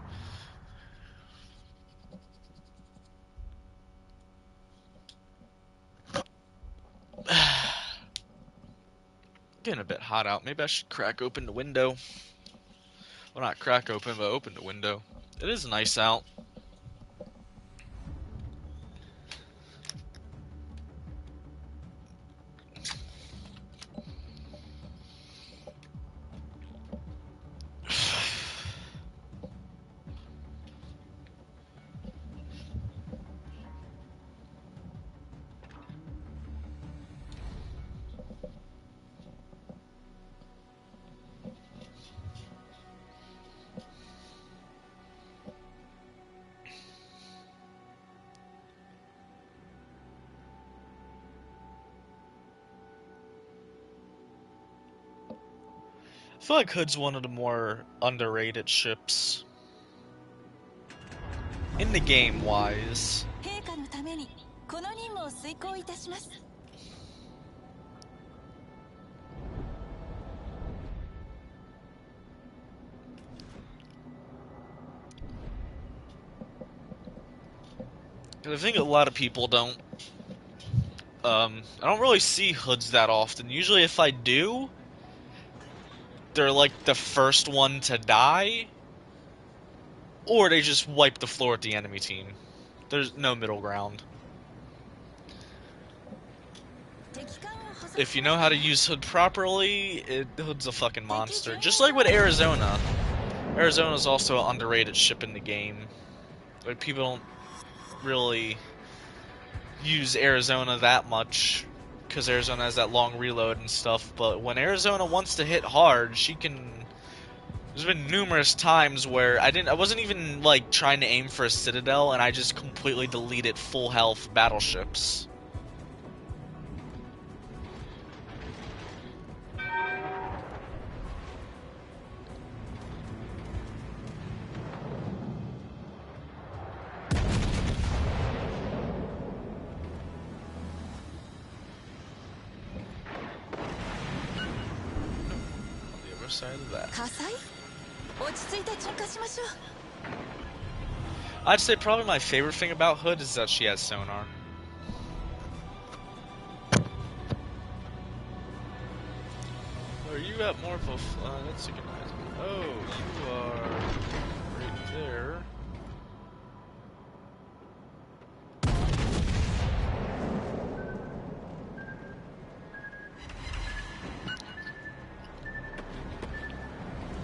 Speaker 1: Getting a bit hot out. Maybe I should crack open the window. Well, not crack open, but open the window. It is nice out. I feel like Hood's one of the more underrated ships. In the game wise.
Speaker 6: 陛下のためにこの任務を遂行いたします。
Speaker 1: I think a lot of people don't. I don't really see Hoods that often. Usually, if I do, they're like the first one to die, or they just wipe the floor at the enemy team. There's no middle ground. If you know how to use Hood properly, Hood's a fucking monster. Just like with Arizona. Arizona's also an underrated ship in the game. Like, people don't really use Arizona that much because Arizona has that long reload and stuff, but when Arizona wants to hit hard, she can. There's been numerous times where I wasn't even like trying to aim for a citadel, and I just completely deleted full health battleships. Side of that.
Speaker 6: 火災？落ち着いて鎮火しましょう。
Speaker 1: I'd say probably my favorite thing about Hood is that she has sonar. Are you at more of a that's synchronized. Oh, you are right there.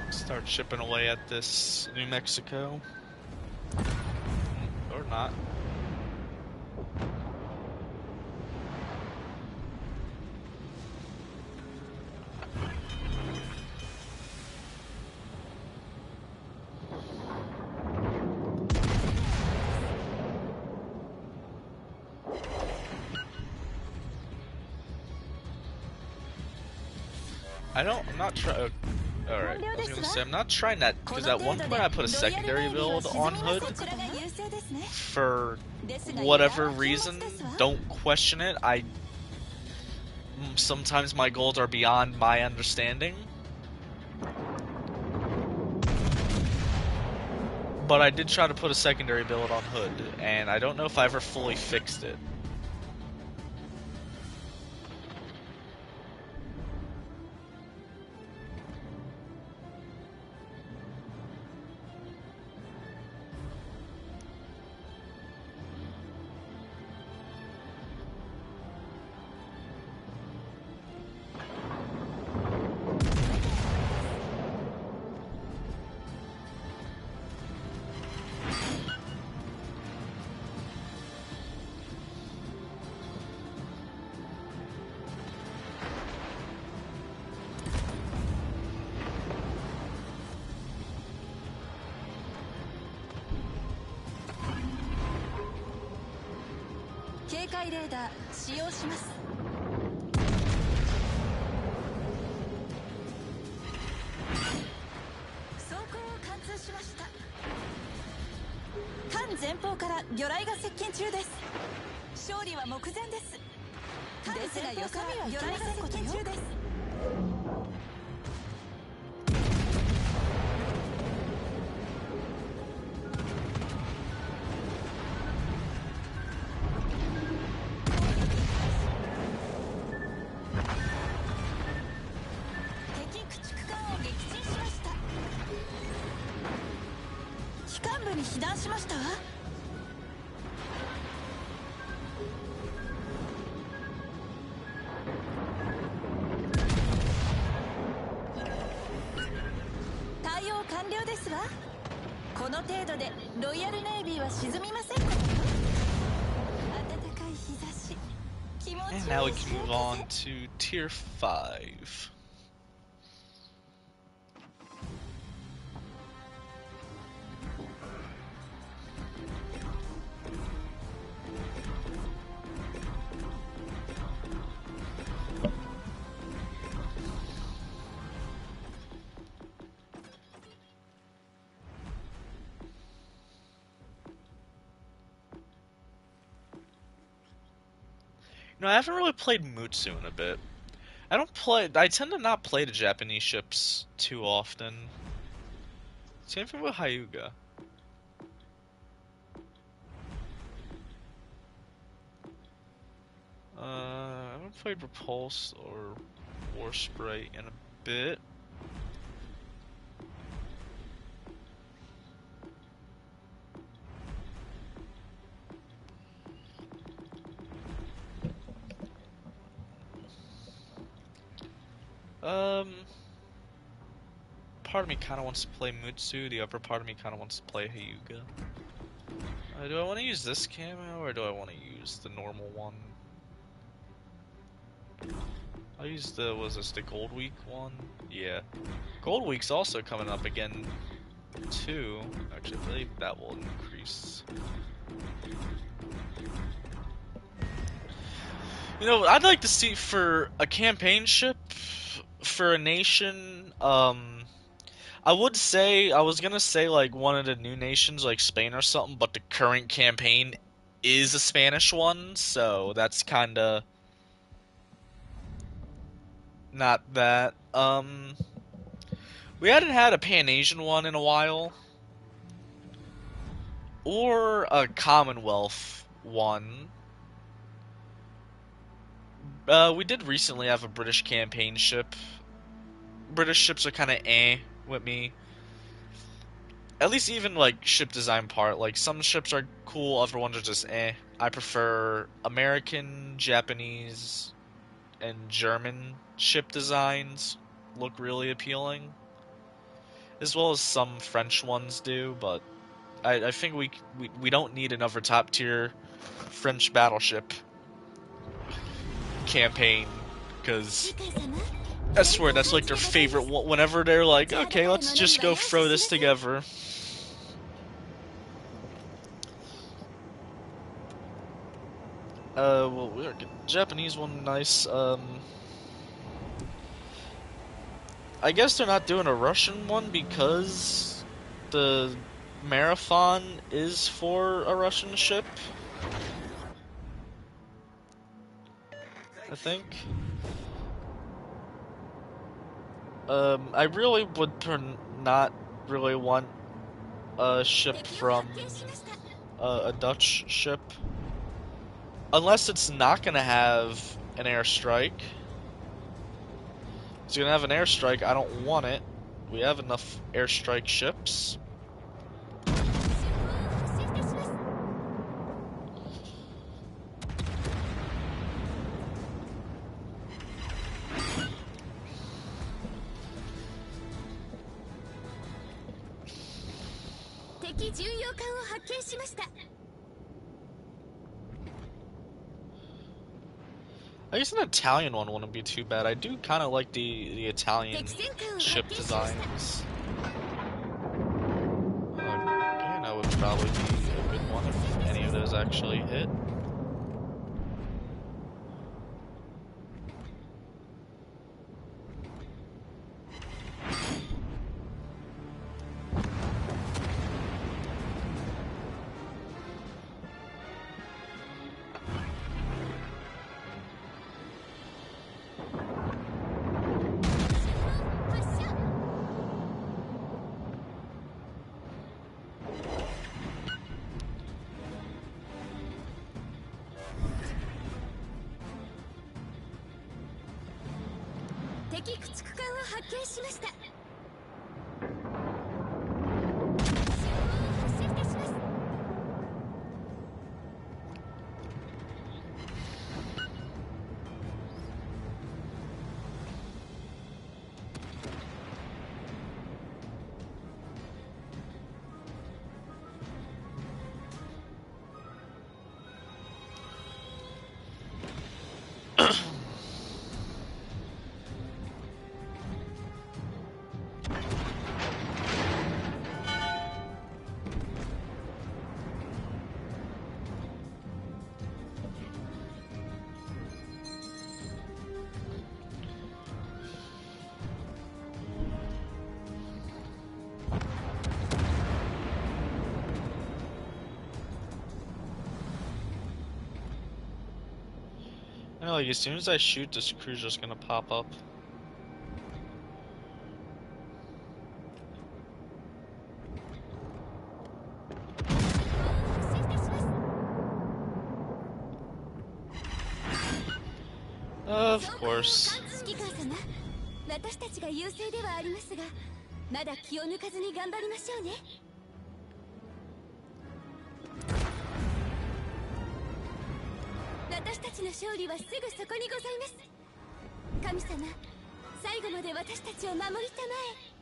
Speaker 1: Start chipping away at this New Mexico. Or not. I'm not trying. Alright, I was gonna say, I'm not trying that, because at one point I put a secondary build on Hood. For whatever reason, don't question it. Sometimes my goals are beyond my understanding. But I did try to put a secondary build on Hood, and I don't know if I ever fully fixed it.
Speaker 6: 界レーダー使用します。走行を貫通しました。艦前方から魚雷が接近中です。勝利は目前です。ですがよそ見は魚雷が接近中です。敵駆逐艦を撃沈しました。機関部に被弾しましたわ。対応完了ですわ。この程度でロイヤルネイビーは沈みませんことよ。暖かい日差し、気持ち
Speaker 1: And
Speaker 6: い
Speaker 1: now
Speaker 6: い
Speaker 1: we can move on to tier 5. I haven't really played Mutsu in a bit. I tend to not play the Japanese ships too often. Same thing with Hyuga. I haven't played Repulse or War Sprite in a bit. Part of me kind of wants to play Mutsu, the other part of me kind of wants to play Hyuga. Do I want to use this camo, or do I want to use the normal one? I'll use the Gold Week one? Yeah. Gold Week's also coming up again, too. Actually, I believe that will increase. I'd like to see for a campaign ship, for a nation, I was gonna say like one of the new nations, like Spain or something, but the current campaign is a Spanish one, so that's kinda not that. We hadn't had a Pan-Asian one in a while. Or a Commonwealth one. We did recently have a British campaign ship. British ships are kinda with me. At least even like ship design part, like some ships are cool, other ones are just I prefer American, Japanese, and German ship designs look really appealing. As well as some French ones do, but I think we don't need another top tier French battleship campaign, because I swear that's like their favorite one. Whenever they're like, okay, let's just go throw this together. Well, we're get the Japanese one, nice. I guess they're not doing a Russian one because the marathon is for a Russian ship, I think. I really would not really want a ship from a Dutch ship. Unless it's not gonna have an airstrike. If it's gonna have an airstrike, I don't want it. We have enough airstrike ships. I guess an Italian one wouldn't be too bad. I do kind of like the Italian ship designs. Again, that would probably be a good one if any of those actually hit.
Speaker 6: 敵駆逐艦を発見しました。発射いたします。
Speaker 1: I know, like, as soon as I shoot, this crew's just gonna pop up. Of course.
Speaker 6: 指揮官様、私たちが優勢ではありますが、まだ気を抜かずに頑張りましょうね。私たちの勝利はすぐそこにございます。神様、最後まで私たちを守りたまえ。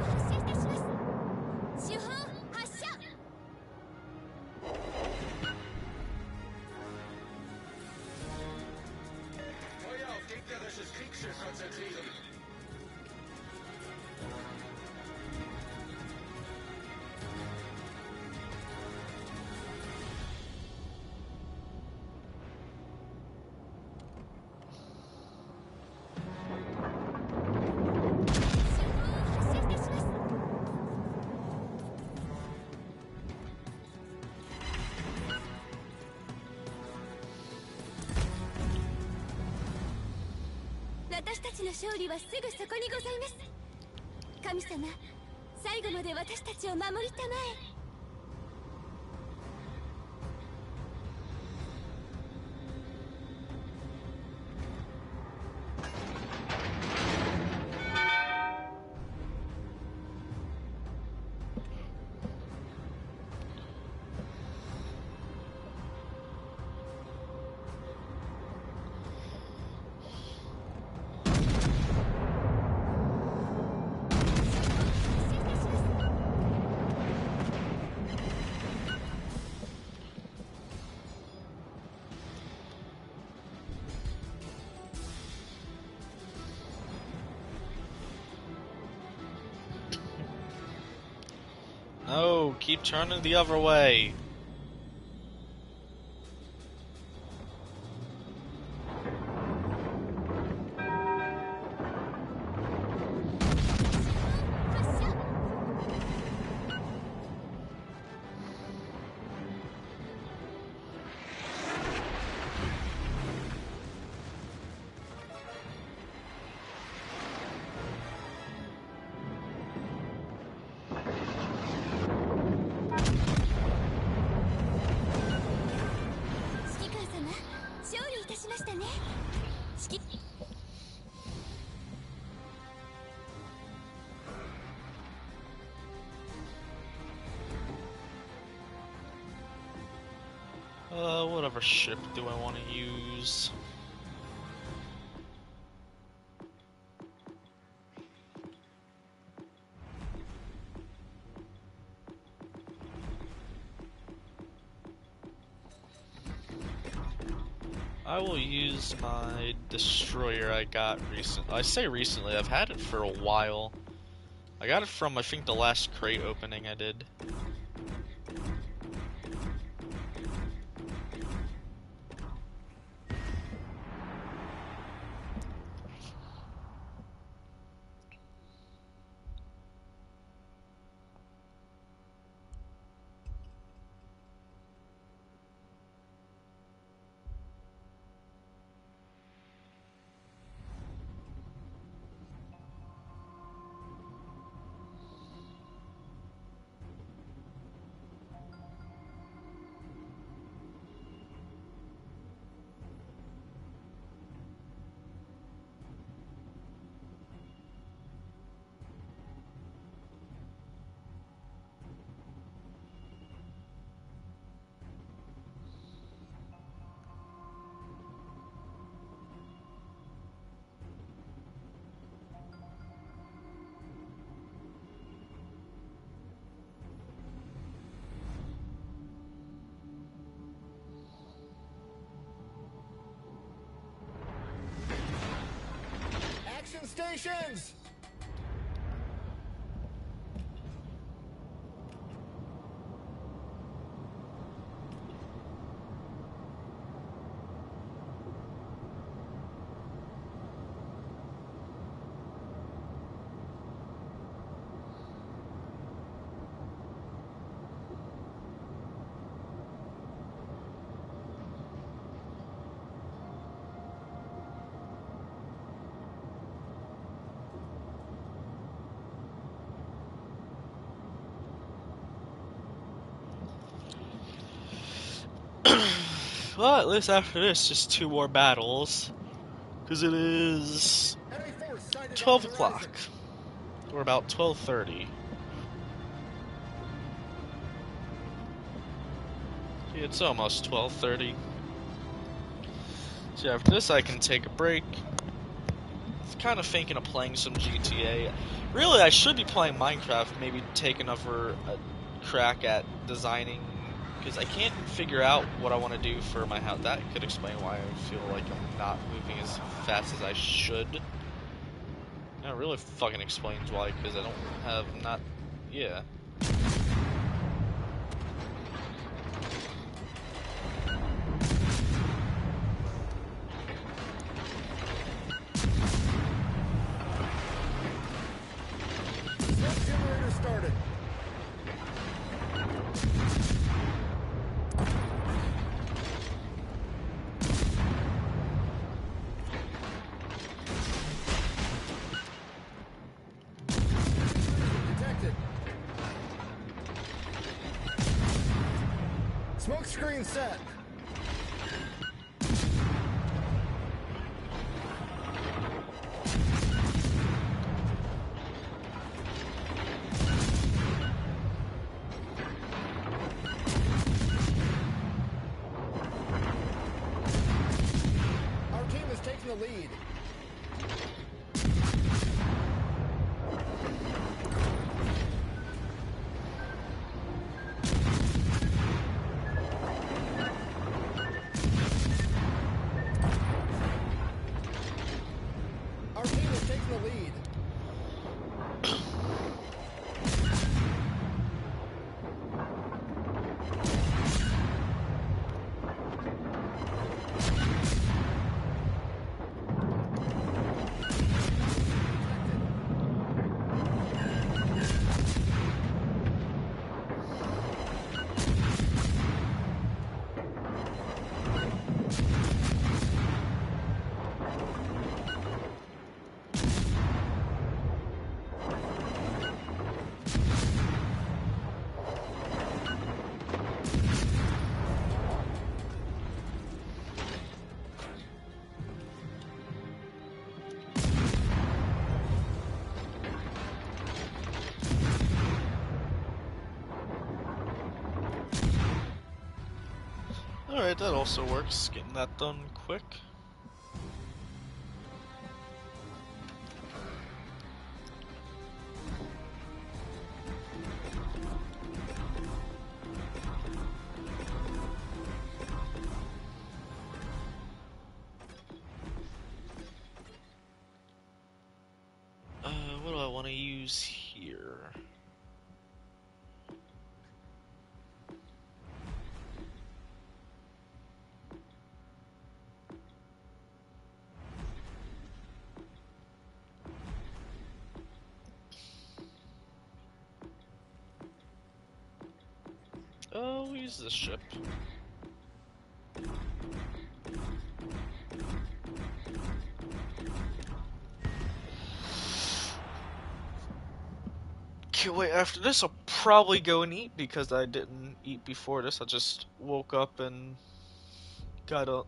Speaker 6: 発射いたします。主砲発射。
Speaker 2: Feuer auf gegnerisches Kriegsschiff konzentrieren.
Speaker 6: 「私たちの勝利はすぐそこにございます。神様、最後まで私たちを守りたまえ。
Speaker 1: No, keep turning the other way. Whatever ship do I want to use? I will use my destroyer I got recently. I say recently, I've had it for a while. I got it from, I think, the last crate opening I did.
Speaker 4: Changing stations!
Speaker 1: Well, at least after this, just 2 more battles. Because it is
Speaker 4: Enemy force sighted
Speaker 1: 12
Speaker 4: on the
Speaker 1: o'clock.
Speaker 4: horizon.
Speaker 1: Or about 12:30. It's almost 12:30. So after this, I can take a break. Kind of thinking of playing some GTA. Really, I should be playing Minecraft. Maybe take another crack at designing, because I can't figure out what I want to do for my house. That could explain why I feel like I'm not moving as fast as I should. That really fucking explains why, because I don't have yeah.
Speaker 4: Smoke generator started. Detected. Smoke screen set. Our team is taking the lead. Our team is taking the lead.
Speaker 1: Alright, that also works. Getting that done quick. What do I want to use here? Oh, we'll use this ship. Okay, wait, after this I'll probably go and eat, because I didn't eat before this. I just woke up and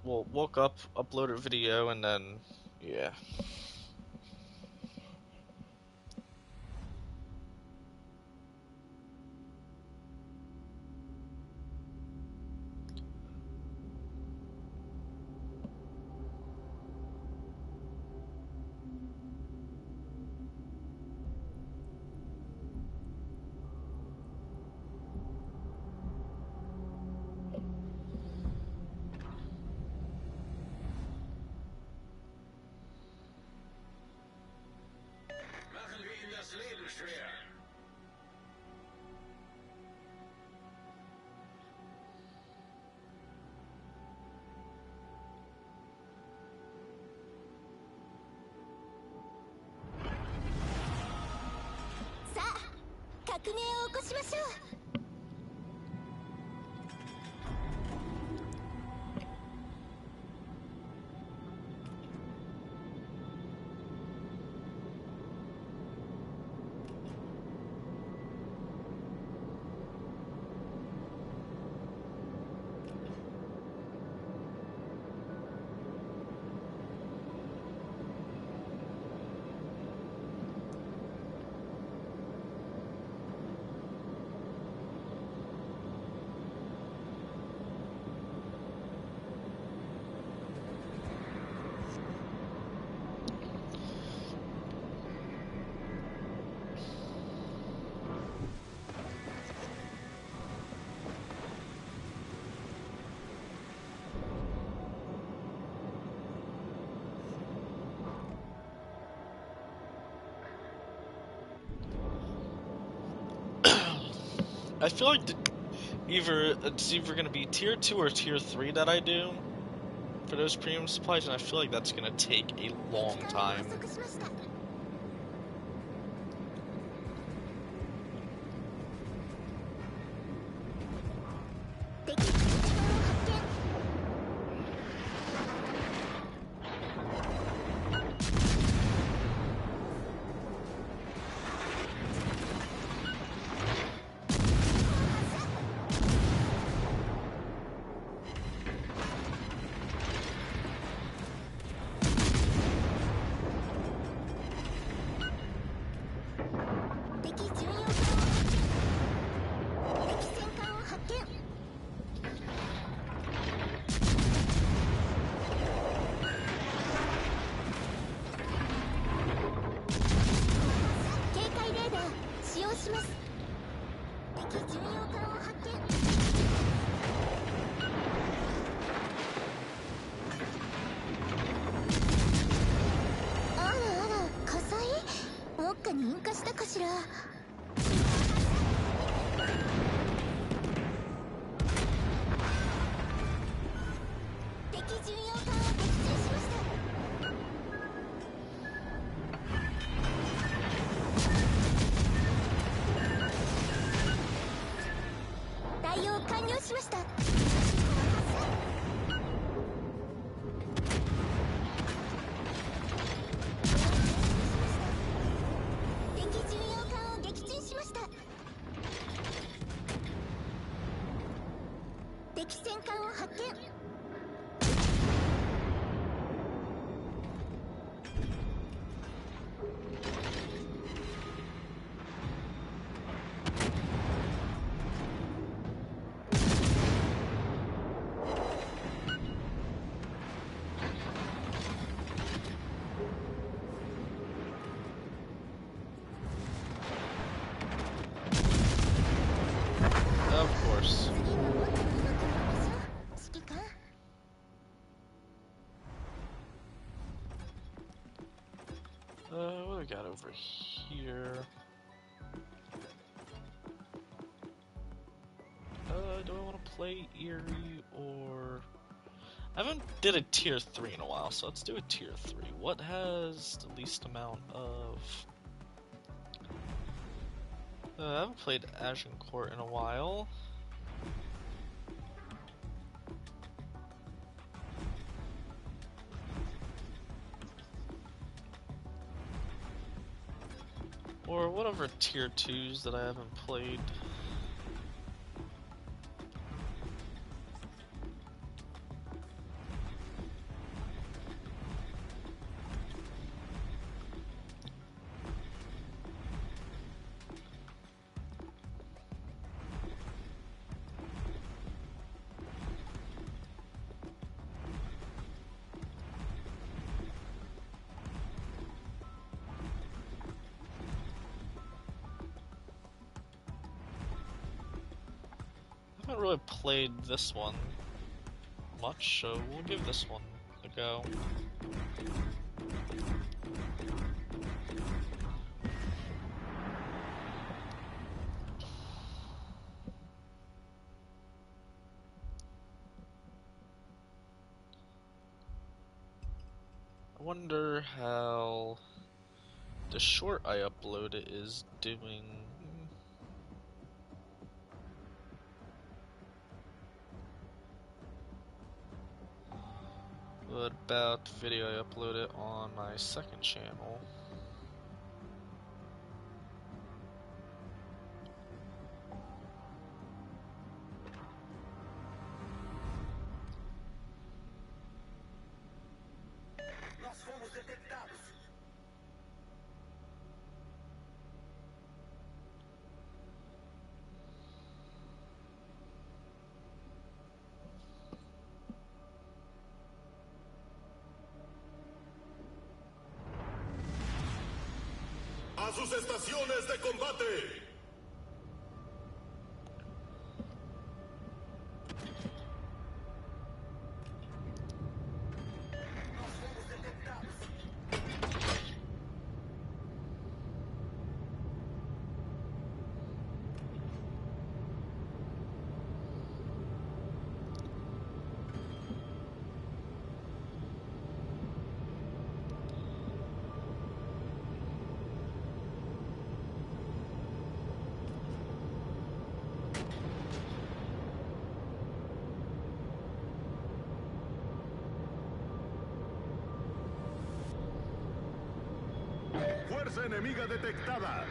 Speaker 1: woke up, uploaded a video, and then, yeah.
Speaker 2: clear.
Speaker 1: I feel like it's either gonna be tier 2 or tier 3 that I do for those premium supplies, and I feel like that's gonna take a long time. Of course. What do we got over here? Do I want to play Eerie or... I haven't did a tier 3 in a while, so let's do a tier 3. What has the least amount of... I haven't played Agincourt in a while. Or whatever tier 2s that I haven't played. I haven't really played this one much, so we'll give this one a go. wonder how the short I uploaded is doing. What about the video I uploaded on my second channel?
Speaker 3: ¡A sus estaciones de combate! Fuerza enemiga detectada.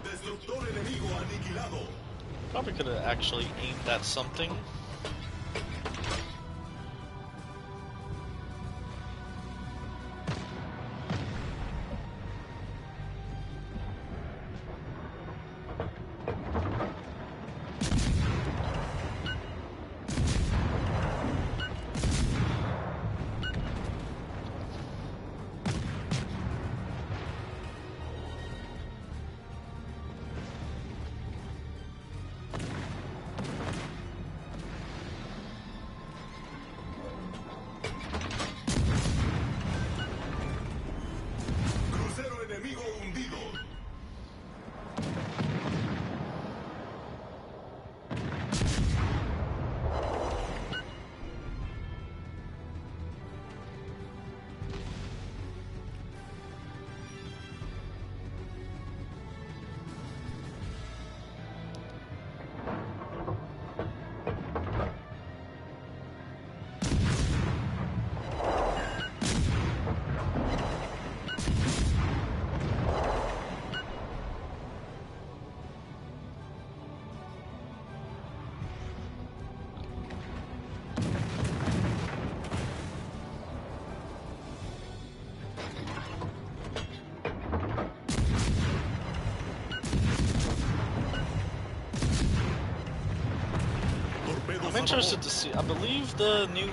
Speaker 3: Destructor enemigo aniquilado.
Speaker 1: Probably could have actually aimed at something.
Speaker 3: Crucero enemigo hundido.
Speaker 1: I'm interested to see. I believe the new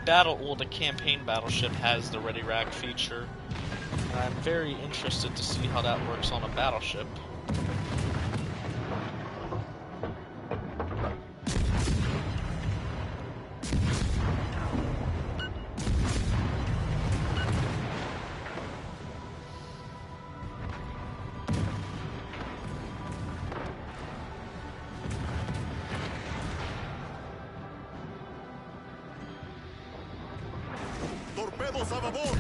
Speaker 1: the campaign battleship has the ready rack feature. And I'm very interested to see how that works on a battleship.
Speaker 3: Torpedos a babor.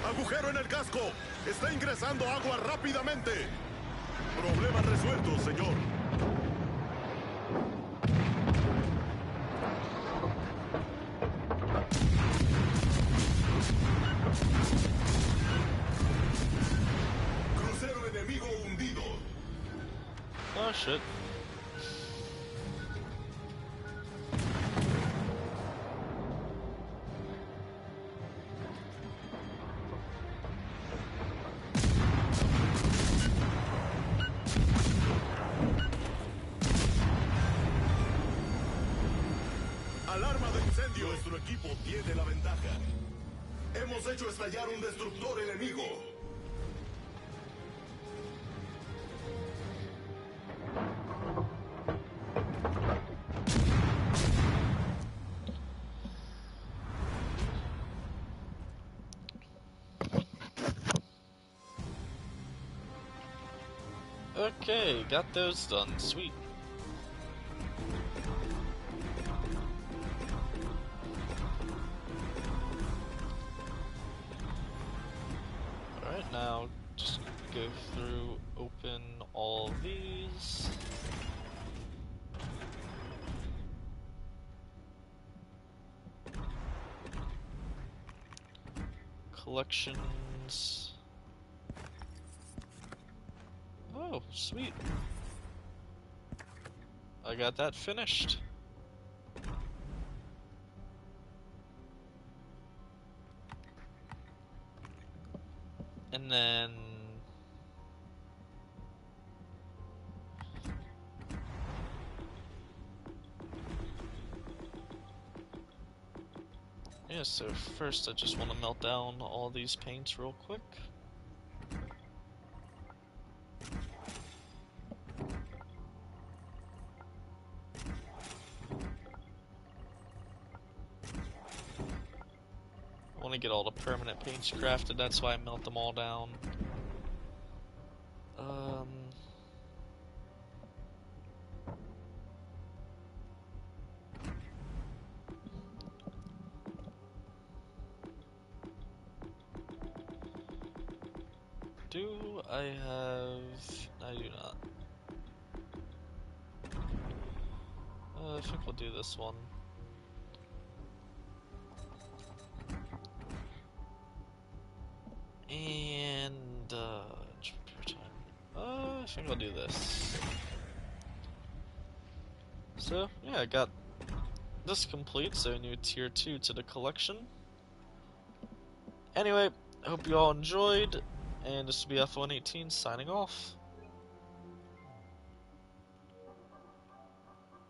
Speaker 3: Agujero en el casco. Está ingresando agua rápidamente. Problema resuelto, señor.
Speaker 1: shit.
Speaker 3: Alarma de incendio. Nuestro equipo tiene la ventaja. Hemos hecho estallar un destructor enemigo.
Speaker 1: Okay, got those done. Sweet. Alright, now just go through, open all these. Collections. Oh, sweet. I got that finished. And then yeah, so first I just want to melt down all these paints real quick. I want to get all the permanent paints crafted, that's why I melt them all down. Do I have... I do not. I think we'll do this one. And, I think I'll do this. So, yeah, I got this complete, so new tier 2 to the collection. Anyway, I hope you all enjoyed, and this will be F118 signing off.